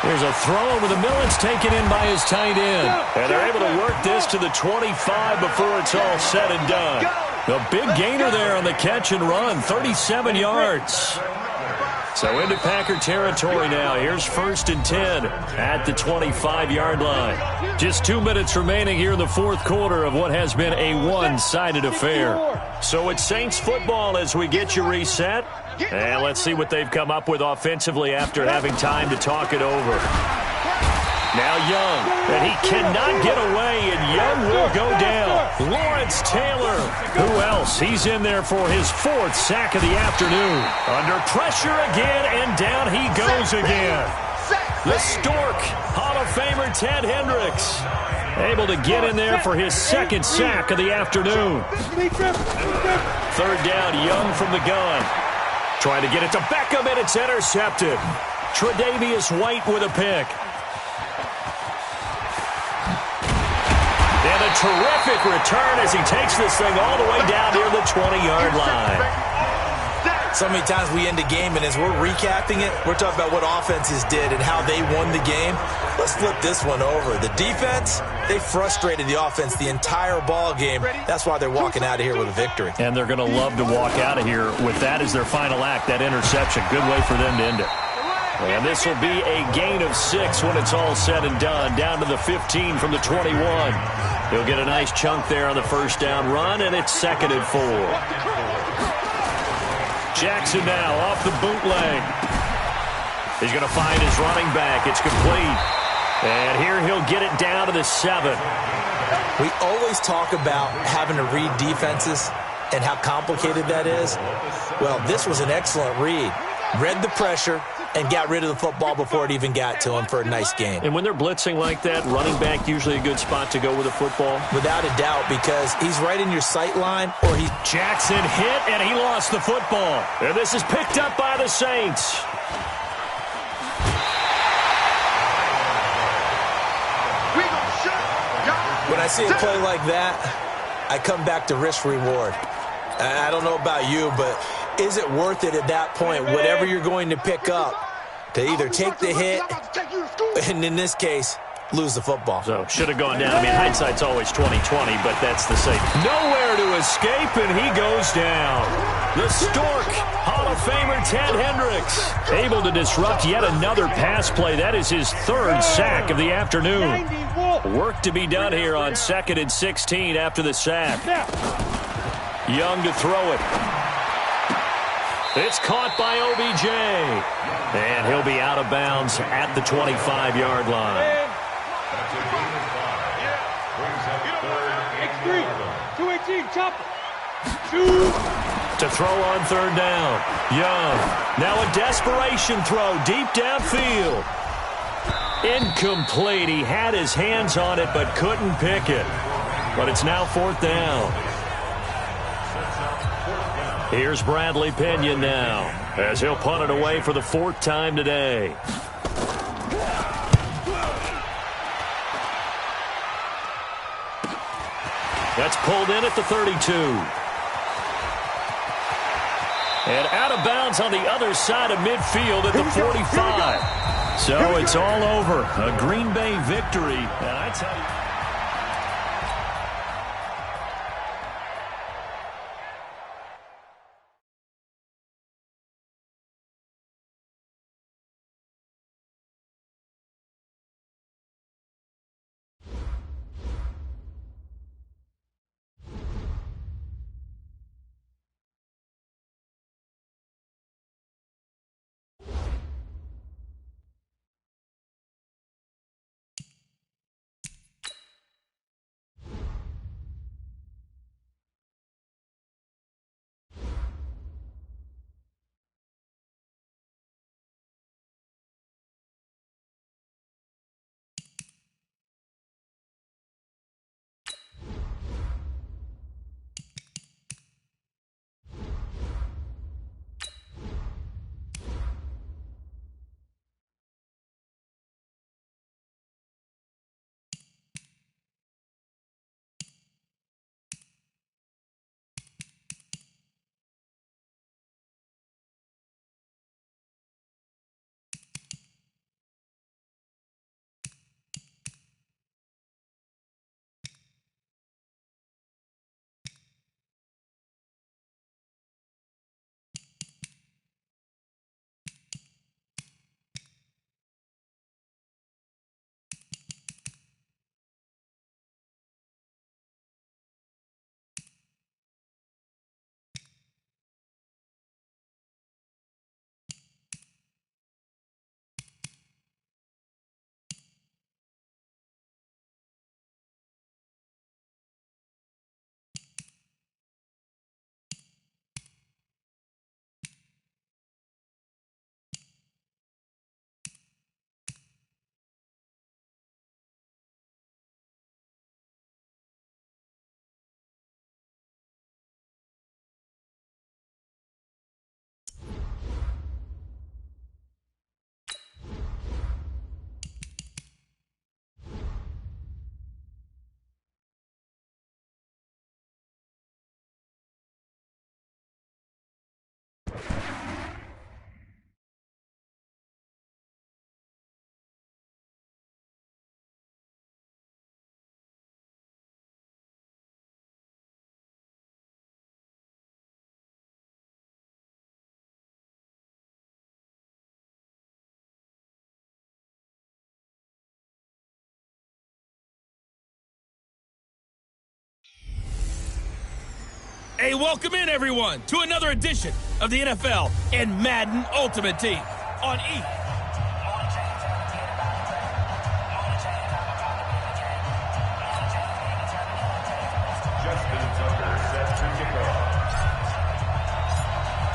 There's a throw over the middle. It's taken in by his tight end. And they're able to work this to the 25 before it's all said and done. The big gainer there on the catch and run, 37 yards. So into Packer territory now. Here's 1st and 10 at the 25-yard line. Just 2 minutes remaining here in the fourth quarter of what has been a one-sided affair. So it's Saints football as we get you reset. And let's see what they've come up with offensively after having time to talk it over. Now Young, and he cannot get away, and Young will go down. Lawrence Taylor, who else? He's in there for his 4th sack of the afternoon. Under pressure again, and down he goes again. The Stork, Hall of Famer Ted Hendricks, able to get in there for his 2nd sack of the afternoon. 3rd down, Young from the gun. Trying to get it to Beckham, and it's intercepted. Tre'Davious White with a pick. And a terrific return as he takes this thing all the way down near the 20-yard line. So many times we end a game, and as we're recapping it, we're talking about what offenses did and how they won the game. Let's flip this one over. The defense, they frustrated the offense the entire ball game. That's why they're walking out of here with a victory. And they're going to love to walk out of here with that as their final act, that interception. Good way for them to end it. And this will be a gain of 6 when it's all said and done. Down to the 15 from the 21. He'll get a nice chunk there on the first down run, and it's 2nd and 4. Jackson now off the bootleg. He's going to find his running back. It's complete. And here he'll get it down to the 7. We always talk about having to read defenses and how complicated that is. Well, this was an excellent read. Read the pressure and got rid of the football before it even got to him for a nice game. And when they're blitzing like that, running back usually a good spot to go with a football? Without a doubt, because he's right in your sight line, or he... Jackson hit, and he lost the football. And this is picked up by the Saints. When I see a play like that, I come back to risk-reward. I don't know about you, but is it worth it at that point, whatever you're going to pick up, to either take the hit, and in this case, lose the football? So, should have gone down. I mean, hindsight's always 20/20, but that's the same. Nowhere to escape, and he goes down. The Stork, Hall of Famer Ted Hendricks, able to disrupt yet another pass play. That is his 3rd sack of the afternoon. Work to be done here on 2nd and 16 after the sack. Young to throw it. It's caught by OBJ. And he'll be out of bounds at the 25-yard line. X3, 218, chopper. 2. To throw on third down. Young. Now a desperation throw deep downfield. Incomplete. He had his hands on it but couldn't pick it. But it's now fourth down. Here's Bradley Pinion now as he'll punt it away for the fourth time today. That's pulled in at the 32. And out of bounds on the other side of midfield at the 45. So it's all over. A Green Bay victory. And I tell you. Hey, welcome in, everyone, to another edition of the NFL and Madden Ultimate Team on E.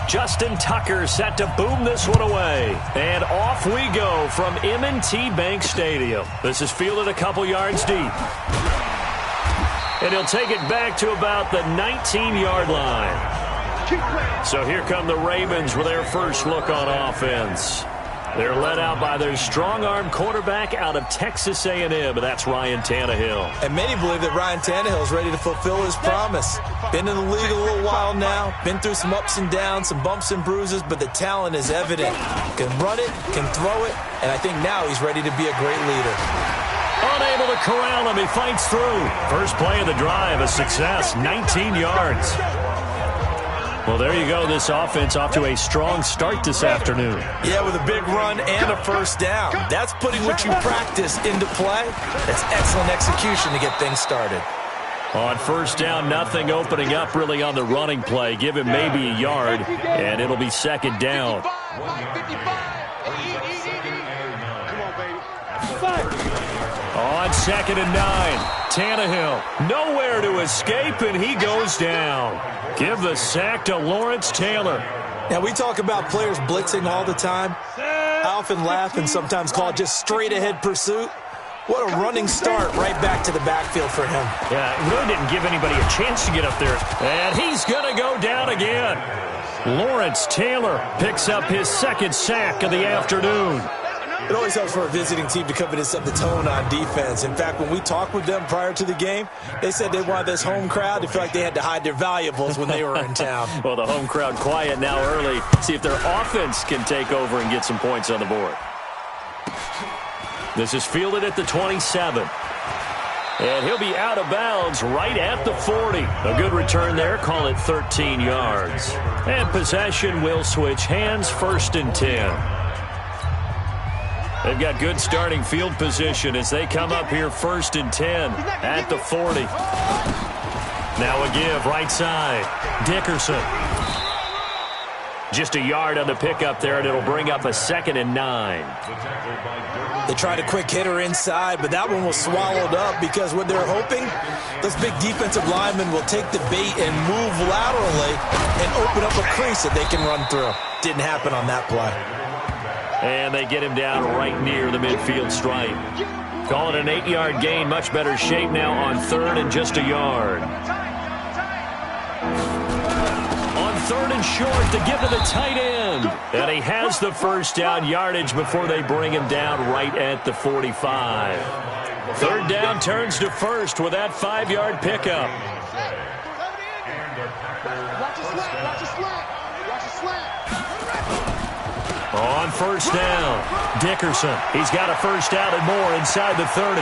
Justin Tucker set to boom this one away. And off we go from M&T Bank Stadium. This is fielded a couple yards deep. And he'll take it back to about the 19-yard line. So here come the Ravens with their first look on offense. They're led out by their strong-arm quarterback out of Texas A&M, and that's Ryan Tannehill. And many believe that Ryan Tannehill is ready to fulfill his promise. Been in the league a little while now, been through some ups and downs, some bumps and bruises, but the talent is evident. Can run it, can throw it, and I think now he's ready to be a great leader. Unable to corral him, he fights through. First play of the drive, a success, 19 yards. Well, there you go. This offense off to a strong start this afternoon. Yeah, with a big run and a first down. That's putting what you practice into play. That's excellent execution to get things started. On first down, nothing opening up really on the running play. Give him maybe a yard, and it'll be second down. On 2nd and 9. Tannehill, nowhere to escape, and he goes down. Give the sack to Lawrence Taylor. Now, we talk about players blitzing all the time. I often laugh and sometimes call it just straight-ahead pursuit. What a running start right back to the backfield for him. Yeah, it really didn't give anybody a chance to get up there. And he's going to go down again. Lawrence Taylor picks up his second sack of the afternoon. It always helps for a visiting team to come in and set the tone on defense. In fact, when we talked with them prior to the game, they said they wanted this home crowd to feel like they had to hide their valuables when they were in town. Well, the home crowd quiet now early. See if their offense can take over and get some points on the board. This is fielded at the 27. And he'll be out of bounds right at the 40. A good return there. Call it 13 yards. And possession will switch hands, 1st and 10. They've got good starting field position as they come up here 1st and 10 at the 40. Now a give right side. Dickerson. Just a yard on the pickup there, and it'll bring up a 2nd and 9. They tried a quick hitter inside, but that one was swallowed up because what they're hoping, those big defensive linemen will take the bait and move laterally and open up a crease that they can run through. Didn't happen on that play. And they get him down right near the midfield stripe. Call it an 8-yard gain. Much better shape now on 3rd and just a yard. On 3rd and short to give to the tight end. And he has the first down yardage before they bring him down right at the 45. 3rd down turns to 1st with that 5-yard pickup. On 1st down, Dickerson. He's got a first down and more inside the 30.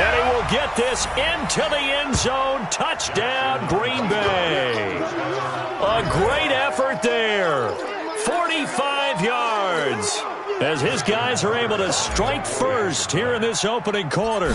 And he will get this into the end zone. Touchdown, Green Bay. A great effort there. 45 yards as his guys are able to strike first here in this opening quarter.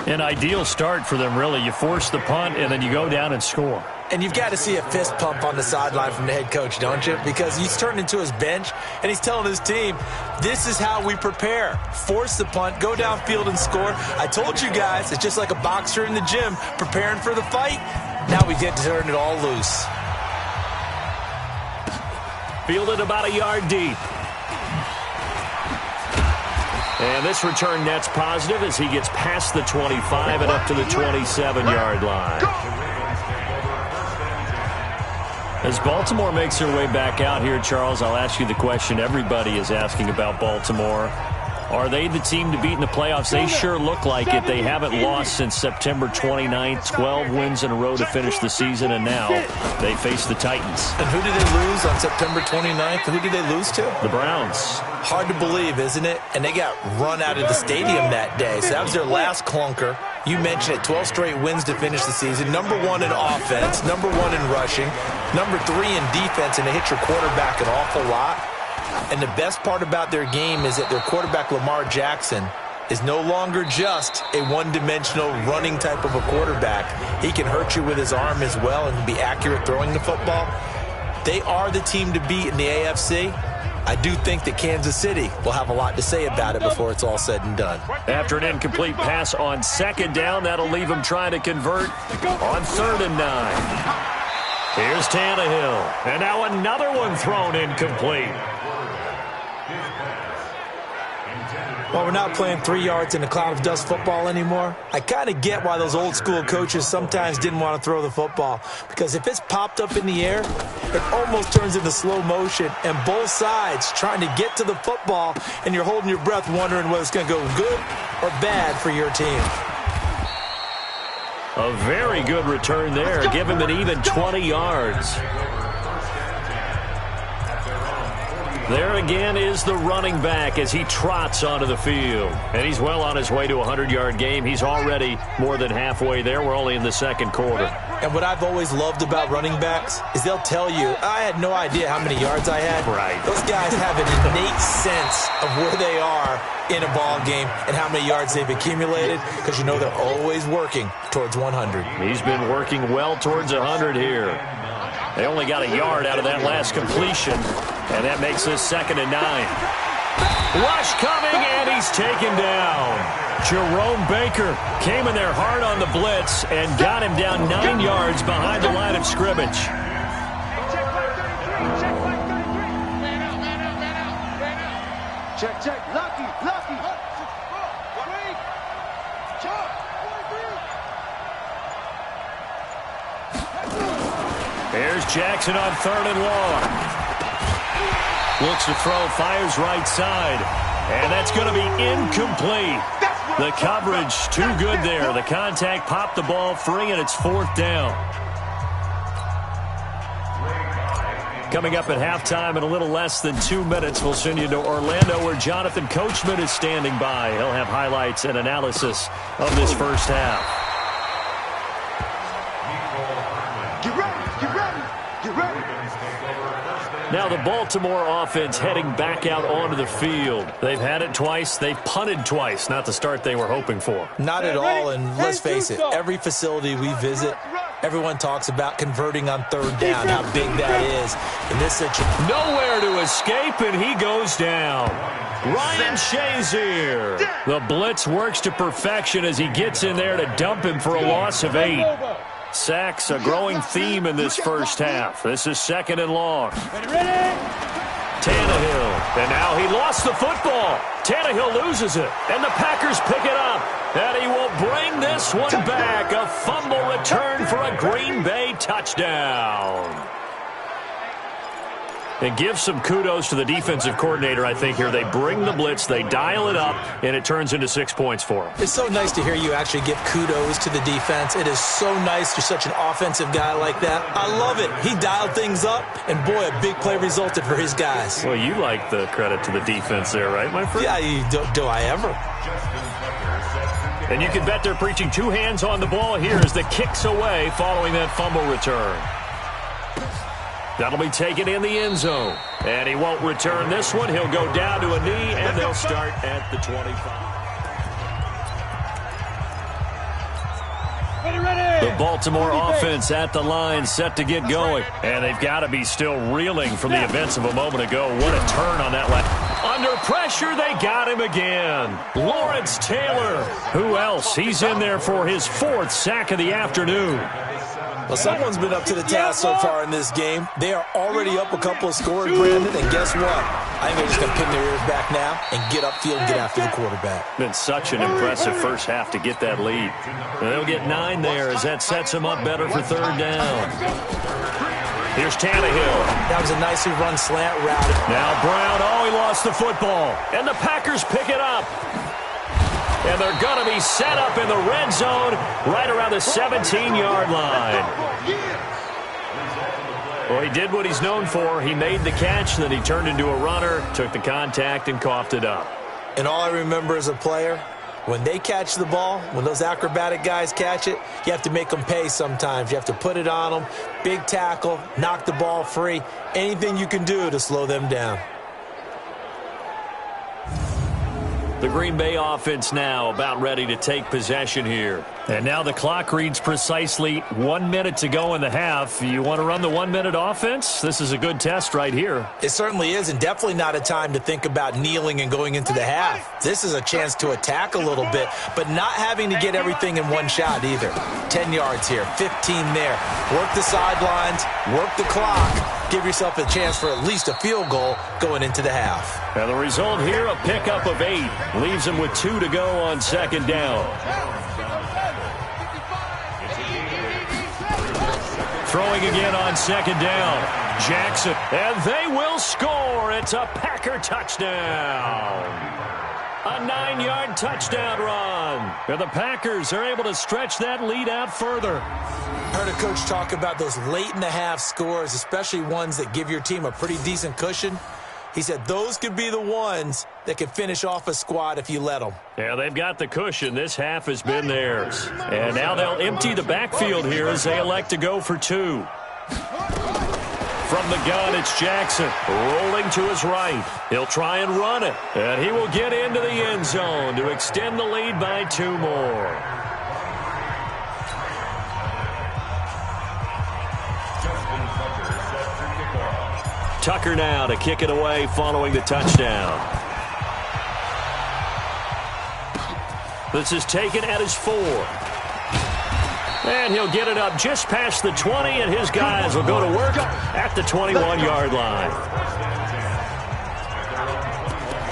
An ideal start for them, really. You force the punt, and then you go down and score. And you've got to see a fist pump on the sideline from the head coach, don't you? Because he's turned into his bench, and he's telling his team, this is how we prepare. Force the punt, go downfield and score. I told you guys, it's just like a boxer in the gym preparing for the fight. Now we get to turn it all loose. Fielded about a yard deep. And this return net's positive as he gets past the 25 and up to the 27-yard line. As Baltimore makes their way back out here, Charles, I'll ask you the question everybody is asking about Baltimore. Are they the team to beat in the playoffs? They sure look like it. They haven't lost since September 29th. 12 wins in a row to finish the season, and now they face the Titans. And who did they lose on September 29th? Who did they lose to? The Browns. Hard to believe, isn't it? And they got run out of the stadium that day. So that was their last clunker. You mentioned it, 12 straight wins to finish the season. Number 1 in offense, number 1 in rushing, number 3 in defense, and they hit your quarterback an awful lot. And the best part about their game is that their quarterback, Lamar Jackson, is no longer just a one-dimensional running type of a quarterback. He can hurt you with his arm as well and be accurate throwing the football. They are the team to beat in the AFC. I do think that Kansas City will have a lot to say about it before it's all said and done. After an incomplete pass on 2nd down, that'll leave him trying to convert on 3rd and 9. Here's Tannehill. And now another one thrown incomplete. Well, we're not playing 3 yards in a cloud of dust football anymore. I kind of get why those old school coaches sometimes didn't want to throw the football. Because if it's popped up in the air, it almost turns into slow motion. And both sides trying to get to the football, and you're holding your breath wondering whether it's going to go good or bad for your team. A very good return there. Give him an even 20 yards. There again is the running back as he trots onto the field. And he's well on his way to a 100-yard game. He's already more than halfway there. We're only in the 2nd quarter. And what I've always loved about running backs is they'll tell you, I had no idea how many yards I had. Right. Those guys have an innate sense of where they are in a ball game and how many yards they've accumulated because you know they're always working towards 100. He's been working well towards 100 here. They only got a yard out of that last completion, and that makes this 2nd and 9. Rush coming, and he's taken down. Jerome Baker came in there hard on the blitz and got him down 9 yards behind the line of scrimmage. Check. Lucky. Here's Jackson on 3rd and long. Looks to throw, fires right side. And that's going to be incomplete. The coverage too good there. The contact popped the ball free, and it's 4th down. Coming up at halftime in a little less than 2 minutes, we'll send you to Orlando where Jonathan Coachman is standing by. He'll have highlights and analysis of this first half. Now the Baltimore offense heading back out onto the field. They've had it twice. They've punted twice. Not the start they were hoping for. Not at all, and let's face it, every facility we visit, everyone talks about converting on 3rd down, how big that is. In this situation, nowhere to escape, and he goes down. Ryan Shazier. The blitz works to perfection as he gets in there to dump him for a loss of 8. Sacks, a growing theme in this first half. This is 2nd and long. Tannehill, and now he lost the football. Tannehill loses it, and the Packers pick it up. And he will bring this one back. A fumble return for a Green Bay touchdown. And give some kudos to the defensive coordinator, I think, here. They bring the blitz, they dial it up, and it turns into 6 points for them. It's so nice to hear you actually give kudos to the defense. It is so nice you're such an offensive guy like that. I love it. He dialed things up, and boy, a big play resulted for his guys. Well, you like the credit to the defense there, right, my friend? Yeah, do I ever? And you can bet they're preaching 2 hands on the ball here as the kick's away following that fumble return. That'll be taken in the end zone. And he won't return this one. He'll go down to a knee, and they'll start at the 25. The Baltimore offense at the line, set to get going. And they've got to be still reeling from the events of a moment ago. What a turn on that last. Under pressure, they got him again. Lawrence Taylor. Who else? He's in there for his 4th sack of the afternoon. Well, someone's been up to the task so far in this game. They are already up a couple of scores, Brandon, and guess what? I think they're just going to pin their ears back now and get upfield and get after the quarterback. Been such an impressive first half to get that lead. And they'll get 9 there as that sets them up better for 3rd down. Here's Tannehill. That was a nicely run slant route. Now Brown, he lost the football. And the Packers pick it up. And they're going to be set up in the red zone right around the 17-yard line. Well, he did what he's known for. He made the catch, then he turned into a runner, took the contact, and coughed it up. And all I remember as a player, when they catch the ball, when those acrobatic guys catch it, you have to make them pay sometimes. You have to put it on them, big tackle, knock the ball free, anything you can do to slow them down. The Green Bay offense now about ready to take possession here. And now the clock reads precisely 1 minute to go in the half. You want to run the 1 minute offense? This is a good test right here. It certainly is, and definitely not a time to think about kneeling and going into the half. This is a chance to attack a little bit, but not having to get everything in one shot either. 10 yards here, 15 there. Work the sidelines, work the clock. Give yourself a chance for at least a field goal going into the half. And the result here, a pickup of 8. Leaves them with 2 to go on 2nd down. Throwing again on 2nd down. Jackson, and they will score. It's a Packer touchdown. A 9-yard touchdown run. And the Packers are able to stretch that lead out further. Heard a coach talk about those late-in-the-half scores, especially ones that give your team a pretty decent cushion. He said those could be the ones that could finish off a squad if you let them. Yeah, they've got the cushion. This half has been theirs. And now they'll empty the backfield here as they elect to go for 2. From the gun, it's Jackson rolling to his right. He'll try and run it. And he will get into the end zone to extend the lead by 2 more. Tucker now to kick it away following the touchdown. This is taken at his 4. And he'll get it up just past the 20, and his guys will go to work at the 21-yard line.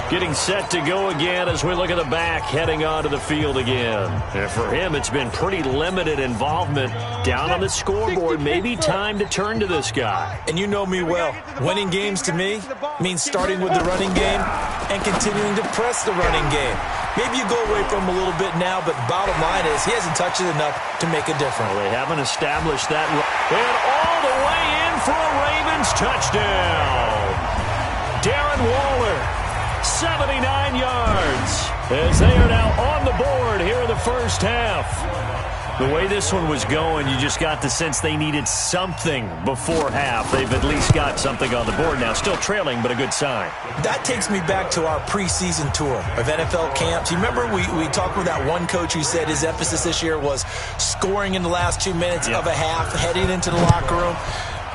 Getting set to go again as we look at the back heading onto the field again. And for him, it's been pretty limited involvement down on the scoreboard. Maybe time to turn to this guy. And you know me well. Winning games to me means starting with the running game and continuing to press the running game. Maybe you go away from him a little bit now, but bottom line is he hasn't touched it enough to make a difference. Well, they haven't established that. And all the way in for a Ravens touchdown. Darren Waller. 79 yards as they are now on the board here in the first half. The way this one was going, you just got the sense they needed something before half. They've at least got something on the board now. Still trailing, but a good sign. That takes me back to our preseason tour of NFL camps. You remember we talked with that one coach who said his emphasis this year was scoring in the last 2 minutes of a half, heading into the locker room.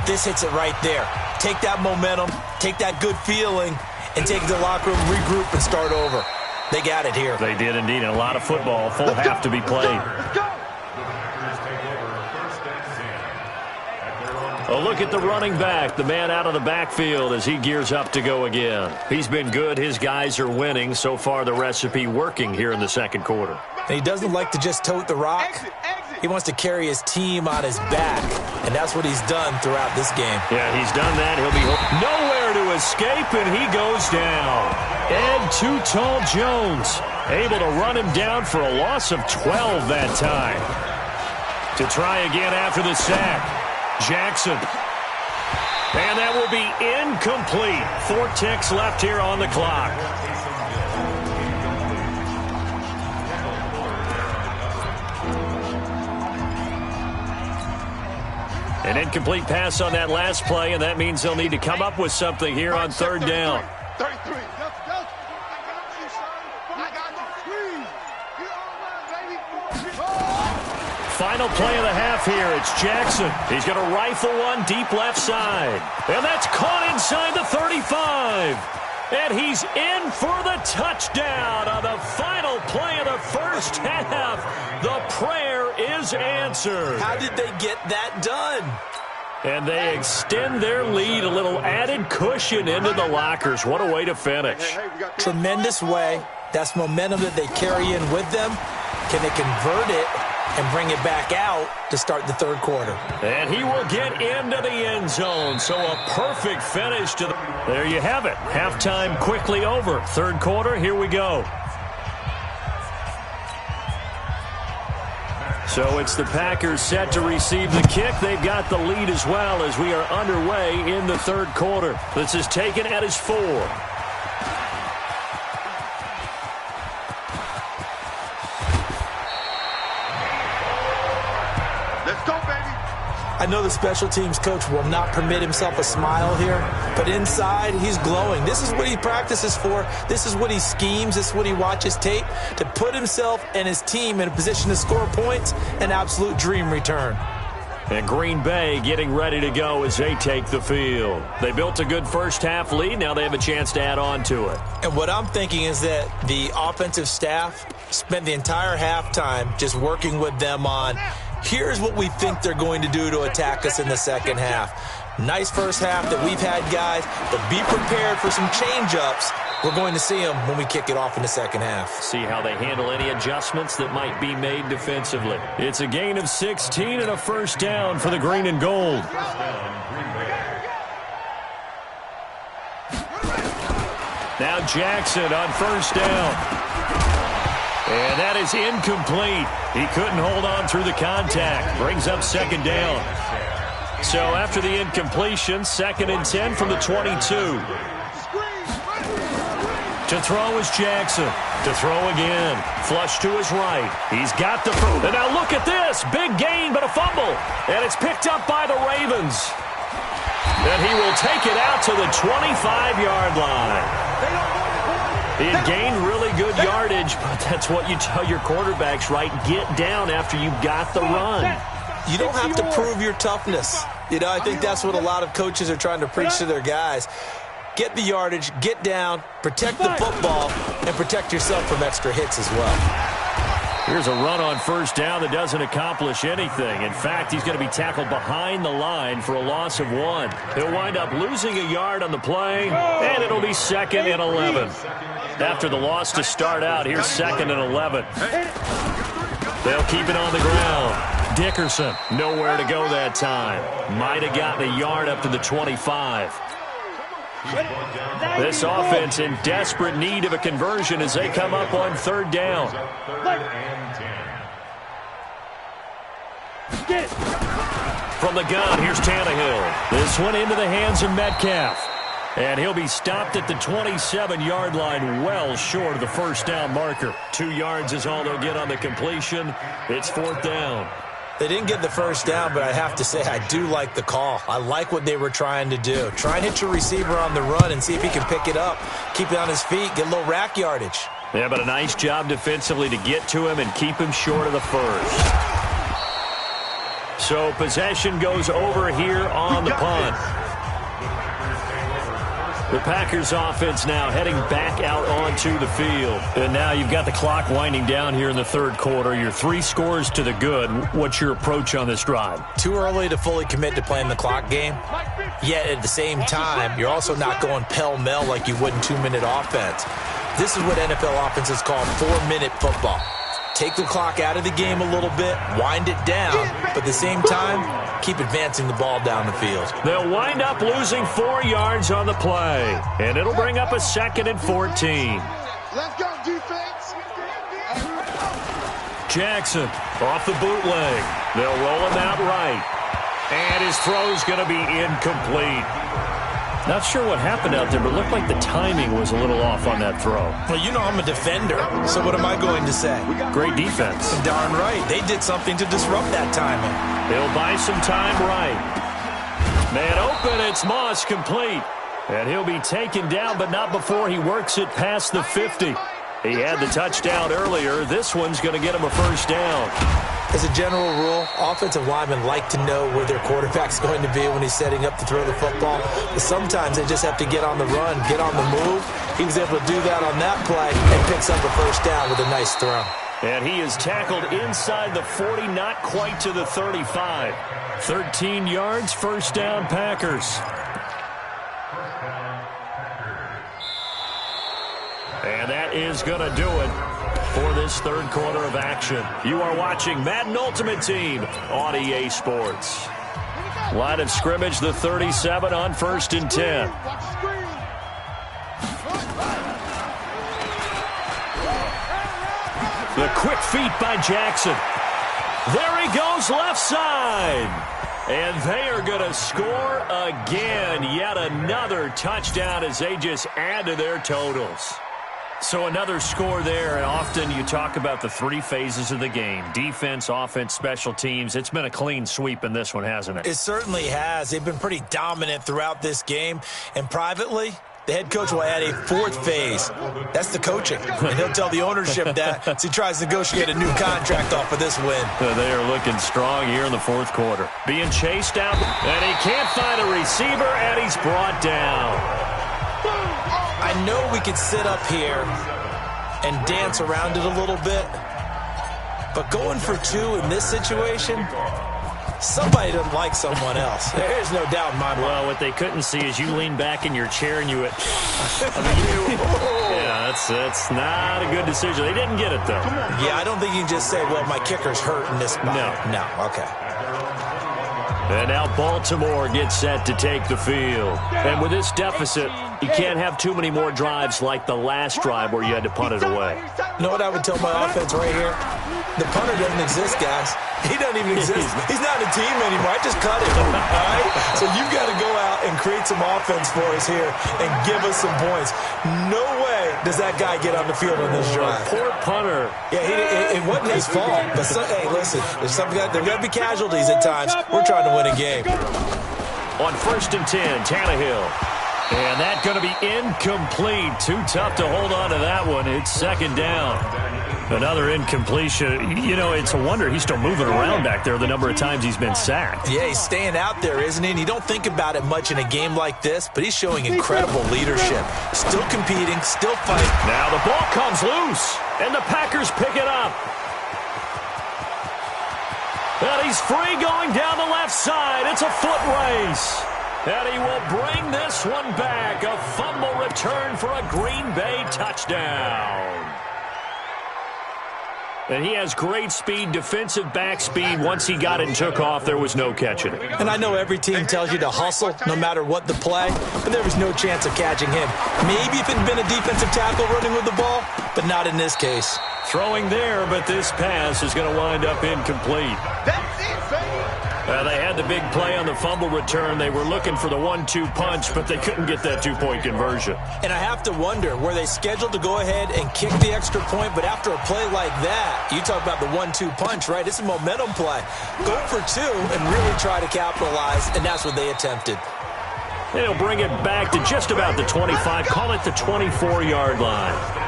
This hits it right there. Take that momentum, take that good feeling, and take it to the locker room, regroup, and start over. They got it here. They did indeed, and a lot of football, full half to be played. A look at the running back, the man out of the backfield as he gears up to go again. He's been good. His guys are winning. So far, the recipe working here in the second quarter. And he doesn't like to just tote the rock. He wants to carry his team on his back, and that's what he's done throughout this game. Yeah, he's done that. He'll be nowhere to escape, and he goes down. Ed Too Tall Jones able to run him down for a loss of 12 that time. To try again after the sack. Jackson. And that will be incomplete. 4 ticks left here on the clock. An incomplete pass on that last play, and that means they'll need to come up with something here on third down. 33. Final play of the half here. It's Jackson. He's going to rifle one deep left side. And that's caught inside the 35. And he's in for the touchdown on the final play of the first half. The prayer is answered. How did they get that done? And they extend their lead, a little added cushion into the lockers. What a way to finish. Tremendous way. That's momentum that they carry in with them. Can they convert it and bring it back out to start the third quarter? And he will get into the end zone. So a perfect finish to the... There you have it. Halftime quickly over. Third quarter, here we go. So it's the Packers set to receive the kick. They've got the lead as well as we are underway in the third quarter. This is taken at his 4. I know the special teams coach will not permit himself a smile here, but inside, he's glowing. This is what he practices for. This is what he schemes. This is what he watches tape to put himself and his team in a position to score points. An absolute dream return. And Green Bay getting ready to go as they take the field. They built a good first half lead. Now they have a chance to add on to it. And what I'm thinking is that the offensive staff spent the entire halftime just working with them on, here's what we think they're going to do to attack us in the second half. Nice first half that we've had, guys, but be prepared for some change-ups. We're going to see them when we kick it off in the second half. See how they handle any adjustments that might be made defensively. It's a gain of 16 and a first down for the green and gold. Now Jackson on first down. And that is incomplete. He couldn't hold on through the contact. Brings up second down. So after the incompletion, 2nd and 10 from the 22. To throw is Jackson. To throw again. Flush to his right. He's got the throw. And now look at this. Big gain, but a fumble. And it's picked up by the Ravens. And he will take it out to the 25-yard line. He had gained really good yardage, but that's what you tell your quarterbacks, right? Get down after you got the run. You don't have to prove your toughness. You know, I think that's what a lot of coaches are trying to preach to their guys. Get the yardage, get down, protect the football, and protect yourself from extra hits as well. Here's a run on first down that doesn't accomplish anything. In fact, he's going to be tackled behind the line for a loss of 1. He'll wind up losing a yard on the play, and it'll be 2nd and 11. After the loss to start out, here's 2nd and 11. They'll keep it on the ground. Dickerson, nowhere to go that time. Might have gotten a yard up to the 25. This offense in desperate need of a conversion as they come up on 3rd down. From the gun, here's Tannehill. This one into the hands of Metcalf. And he'll be stopped at the 27-yard line, well short of the first down marker. 2 yards is all they'll get on the completion. It's 4th down. They didn't get the first down, but I have to say I do like the call. I like what they were trying to do. Try and hit your receiver on the run and see if he can pick it up. Keep it on his feet, get a little rack yardage. Yeah, but a nice job defensively to get to him and keep him short of the first. So possession goes over here on the punt. The Packers offense now heading back out onto the field. And now you've got the clock winding down here in the 3rd quarter. You're 3 scores to the good. What's your approach on this drive? Too early to fully commit to playing the clock game. Yet at the same time, you're also not going pell-mell like you would in 2-minute offense. This is what NFL offenses call 4-minute football. Take the clock out of the game a little bit, wind it down, but at the same time, keep advancing the ball down the field. They'll wind up losing 4 yards on the play, and it'll bring up a 2nd and 14. Let's go, defense. Jackson off the bootleg. They'll roll him out right, and his throw's going to be incomplete. Not sure what happened out there, but it looked like the timing was a little off on that throw. Well, you know I'm a defender, so what am I going to say? Great defense. Darn right. They did something to disrupt that timing. He'll buy some time right. Man open, it's Moss complete. And he'll be taken down, but not before he works it past the 50. He had the touchdown earlier. This one's going to get him a first down. As a general rule, offensive linemen like to know where their quarterback's going to be when he's setting up to throw the football. But sometimes they just have to get on the run, get on the move. He was able to do that on that play and picks up a first down with a nice throw. And he is tackled inside the 40, not quite to the 35. 13 yards, first down, Packers. And that is going to do it for this 3rd quarter of action. You are watching Madden Ultimate Team on EA Sports. Line of scrimmage, the 37 on 1st and 10. The quick feet by Jackson. There he goes, left side. And they are going to score again. Yet another touchdown as they just add to their totals. So another score there, and often you talk about the 3 phases of the game. Defense, offense, special teams. It's been a clean sweep in this one, hasn't it? It certainly has. They've been pretty dominant throughout this game. And privately, the head coach will add a 4th phase. That's the coaching. And he'll tell the ownership that as he tries to negotiate a new contract off of this win. They are looking strong here in the 4th quarter. Being chased out, and he can't find a receiver, and he's brought down. I know we could sit up here and dance around it a little bit, but going for 2 in this situation, somebody doesn't like someone else. There's no doubt in my mind. Well, what they couldn't see is you lean back in your chair and you went, yeah, that's not a good decision. They didn't get it, though. Yeah, I don't think you can just say, well, my kicker's hurt in this spot. No, okay. And now Baltimore gets set to take the field. And with this deficit, you can't have too many more drives like the last drive where you had to punt it away. You know what I would tell my offense right here? The punter doesn't exist, guys. He doesn't even exist. He's not a team anymore. I just cut him, all right? So you've got to go out and create some offense for us here and give us some points. No way does that guy get on the field on this drive. Poor punter. Yeah, it wasn't his fault. But hey, listen, there's going to be casualties at times. We're trying to win a game. On 1st and 10, Tannehill. And that's going to be incomplete. Too tough to hold on to that one. It's 2nd down. Another incompletion. You know, it's a wonder he's still moving around back there the number of times he's been sacked. Yeah, he's staying out there, isn't he? And you don't think about it much in a game like this, but he's showing incredible leadership. Still competing, still fighting. Now the ball comes loose, and the Packers pick it up. And he's free going down the left side. It's a foot race. And he will bring this one back. A fumble return for a Green Bay touchdown. And he has great speed, defensive back speed. Once he got it and took off, there was no catching it. And I know every team tells you to hustle no matter what the play, but there was no chance of catching him. Maybe if it had been a defensive tackle running with the ball, but not in this case. Throwing there, but this pass is going to wind up incomplete. That's it, baby. They had the big play on the fumble return. They were looking for the 1-2 punch, but they couldn't get that two-point conversion. And I have to wonder, were they scheduled to go ahead and kick the extra point, but after a play like that, you talk about the 1-2 punch, right? It's a momentum play. Go for two and really try to capitalize, and that's what they attempted. They'll bring it back to just about the 25, call it the 24-yard line.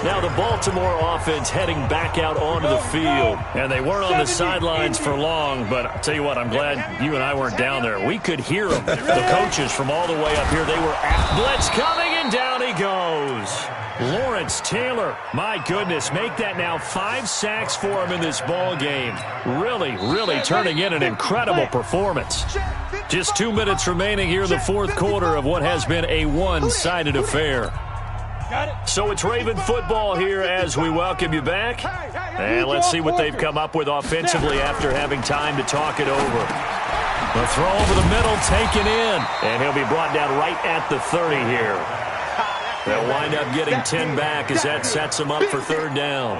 Now the Baltimore offense heading back out onto the field. And they weren't on the sidelines for long, but I'll tell you what, I'm glad you and I weren't down there. We could hear them, the coaches from all the way up here. They were at blitz coming, and down he goes. Lawrence Taylor, my goodness, make that now 5 sacks for him in this ball game. Really, really turning in an incredible performance. Just 2 minutes remaining here in the fourth quarter of what has been a one-sided affair. So it's Raven football here as we welcome you back. And let's see what they've come up with offensively after having time to talk it over. The throw over the middle, taken in. And he'll be brought down right at the 30 here. They'll wind up getting 10 back as that sets him up for third down.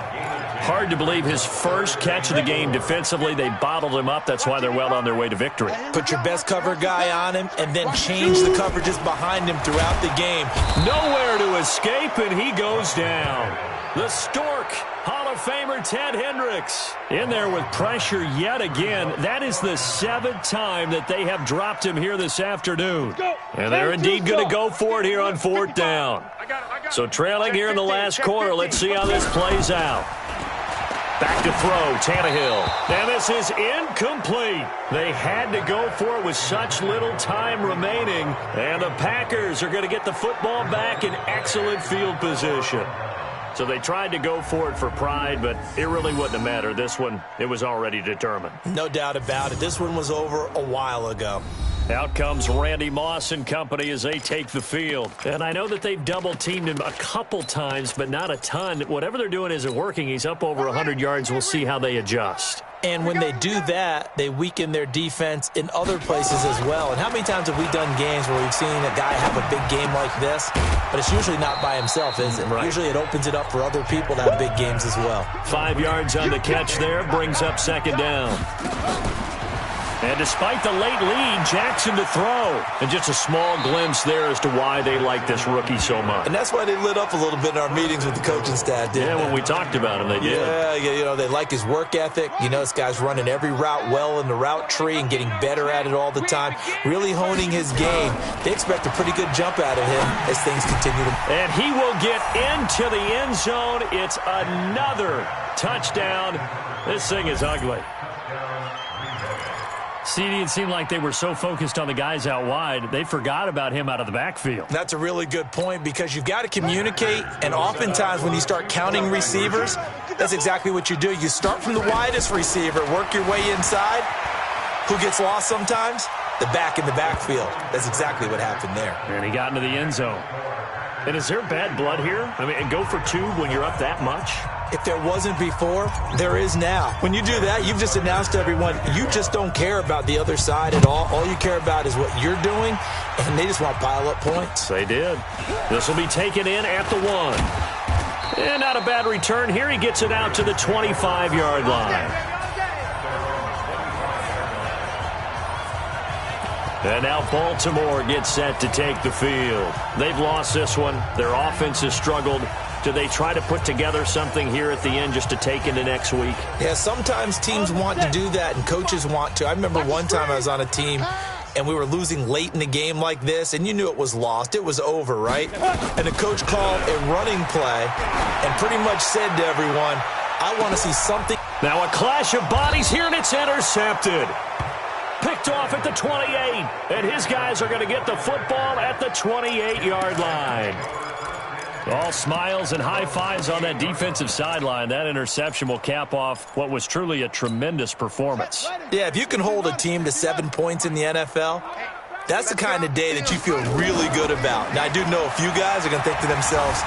Hard to believe his first catch of the game defensively. They bottled him up. That's why they're well on their way to victory. Put your best cover guy on him and then change the coverages behind him throughout the game. Nowhere to escape, and he goes down. The Stork, Hall of Famer Ted Hendricks, in there with pressure yet again. That is the 7th time that they have dropped him here this afternoon. And they're indeed going to go for it here on fourth down. So trailing here in the last quarter, let's see how this plays out. Back to throw, Tannehill. And this is incomplete. They had to go for it with such little time remaining. And the Packers are going to get the football back in excellent field position. So they tried to go for it for pride, but it really wouldn't have mattered. This one, it was already determined. No doubt about it. This one was over a while ago. Out comes Randy Moss and company as they take the field. And I know that they've double-teamed him a couple times, but not a ton. Whatever they're doing isn't working. He's up over 100 yards. We'll see how they adjust. And when they do that, they weaken their defense in other places as well. And how many times have we done games where we've seen a guy have a big game like this? But it's usually not by himself, is it? Right. Usually it opens it up for other people to have big games as well. 5 yards on the catch there, brings up second down. And despite the late lead, Jackson to throw. And just a small glimpse there as to why they like this rookie so much. And that's why they lit up a little bit in our meetings with the coaching staff, didn't they? When we talked about him, they did. Yeah, you know, they like his work ethic. You know, this guy's running every route well in the route tree and getting better at it all the time, really honing his game. They expect a pretty good jump out of him as things continue to... And he will get into the end zone. It's another touchdown. This thing is ugly. CD, it seemed like they were so focused on the guys out wide, they forgot about him out of the backfield. That's a really good point because you've got to communicate, and oftentimes when you start counting receivers, that's exactly what you do. You start from the widest receiver, work your way inside. Who gets lost sometimes? The back in the backfield. That's exactly what happened there. And he got into the end zone. And is there bad blood here? I mean, and go for two when you're up that much? If there wasn't before, there is now. When you do that, you've just announced to everyone, you just don't care about the other side at all. All you care about is what you're doing, and they just want to pile up points. They did. This will be taken in at the 1. And not a bad return here. He gets it out to the 25-yard line. And now Baltimore gets set to take the field. They've lost this one. Their offense has struggled. Do they try to put together something here at the end just to take into next week? Yeah, sometimes teams want to do that and coaches want to. I remember one time I was on a team and we were losing late in a game like this, and you knew it was lost. It was over, right? And the coach called a running play and pretty much said to everyone, I want to see something. Now a clash of bodies here, and it's intercepted. Picked off at the 28, and his guys are going to get the football at the 28-yard line. All smiles and high fives on that defensive sideline. That interception will cap off what was truly a tremendous performance. Yeah, if you can hold a team to 7 points in the NFL, that's the kind of day that you feel really good about. Now, I do know a few guys are going to think to themselves,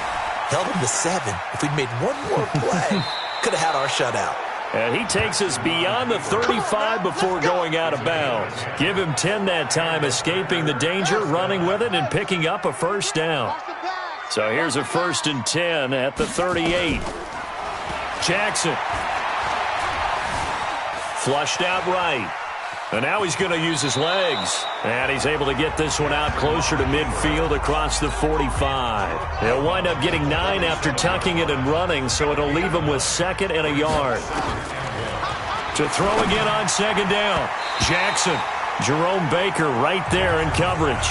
held them to 7. If we'd made one more play, could have had our shutout. And he takes us beyond the 35 before going out of bounds. Give him 10 that time, escaping the danger, running with it, and picking up a first down. So here's a 1st and 10 at the 38. Jackson. Flushed out right. And now he's going to use his legs. And he's able to get this one out closer to midfield across the 45. He'll wind up getting 9 after tucking it and running, so it'll leave him with 2nd and a yard. To throw again on 2nd down. Jackson. Jerome Baker right there in coverage.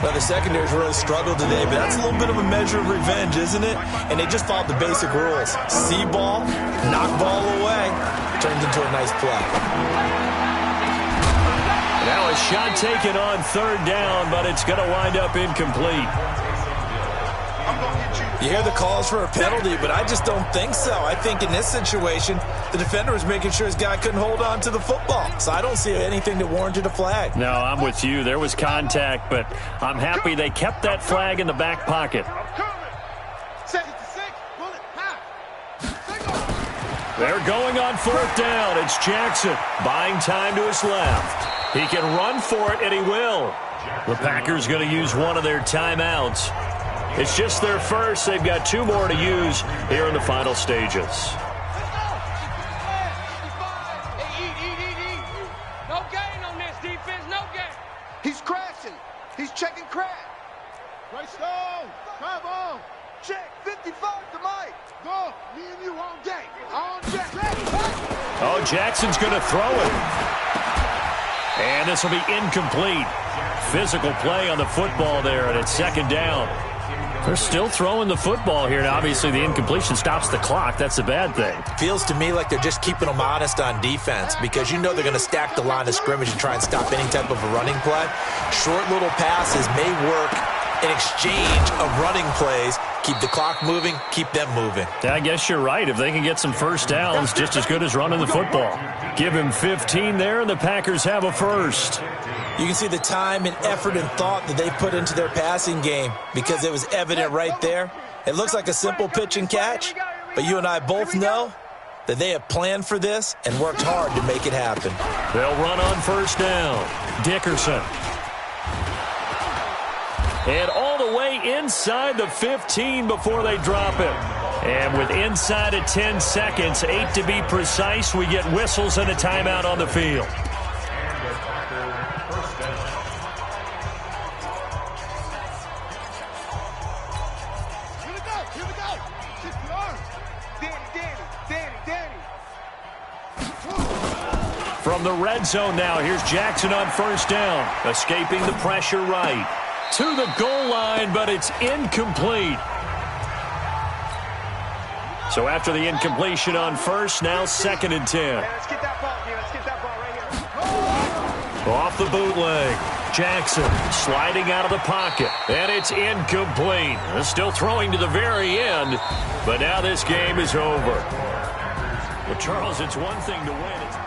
Well, the secondary's really struggled today, but that's a little bit of a measure of revenge, isn't it? And they just followed the basic rules. See ball, knock ball away. Turns into a nice play. Now a shot taken on 3rd down, but it's going to wind up incomplete. You hear the calls for a penalty, but I just don't think so. I think in this situation, the defender was making sure his guy couldn't hold on to the football. So I don't see anything that warranted a flag. No, I'm with you. There was contact, but I'm happy they kept that flag in the back pocket. They're going on 4th down. It's Jackson buying time to his left. He can run for it, and he will. The Packers going to use one of their timeouts. It's just their first. They've got 2 more to use here in the final stages. No gain on this defense, no gain. He's crashing. He's checking crack. Greystone, come on. Check, 55 to Mike. Go, me and you on deck. On deck. Oh, Jackson's going to throw it. And this will be incomplete. Physical play on the football there, and it's 2nd down. They're still throwing the football here, and obviously the incompletion stops the clock. That's a bad thing. Feels to me like they're just keeping them honest on defense because you know they're going to stack the line of scrimmage and try and stop any type of a running play. Short little passes may work in exchange of running plays. Keep the clock moving, keep them moving. Yeah, I guess you're right. If they can get some first downs, just as good as running the football. Give him 15 there, and the Packers have a first. You can see the time and effort and thought that they put into their passing game because it was evident right there. It looks like a simple pitch and catch, but you and I both know that they have planned for this and worked hard to make it happen. They'll run on 1st down. Dickerson. And all the way inside the 15 before they drop it. And with inside of 10 seconds, 8 to be precise, we get whistles and a timeout on the field. From the red zone now, here's Jackson on 1st down, escaping the pressure right. To the goal line, but it's incomplete. So after the incompletion on 1st, now 2nd and 10. Let's get that ball here. Let's get that ball right here. Off the bootleg. Jackson sliding out of the pocket. And it's incomplete. Still throwing to the very end. But now this game is over. Well, Charles, it's one thing to win.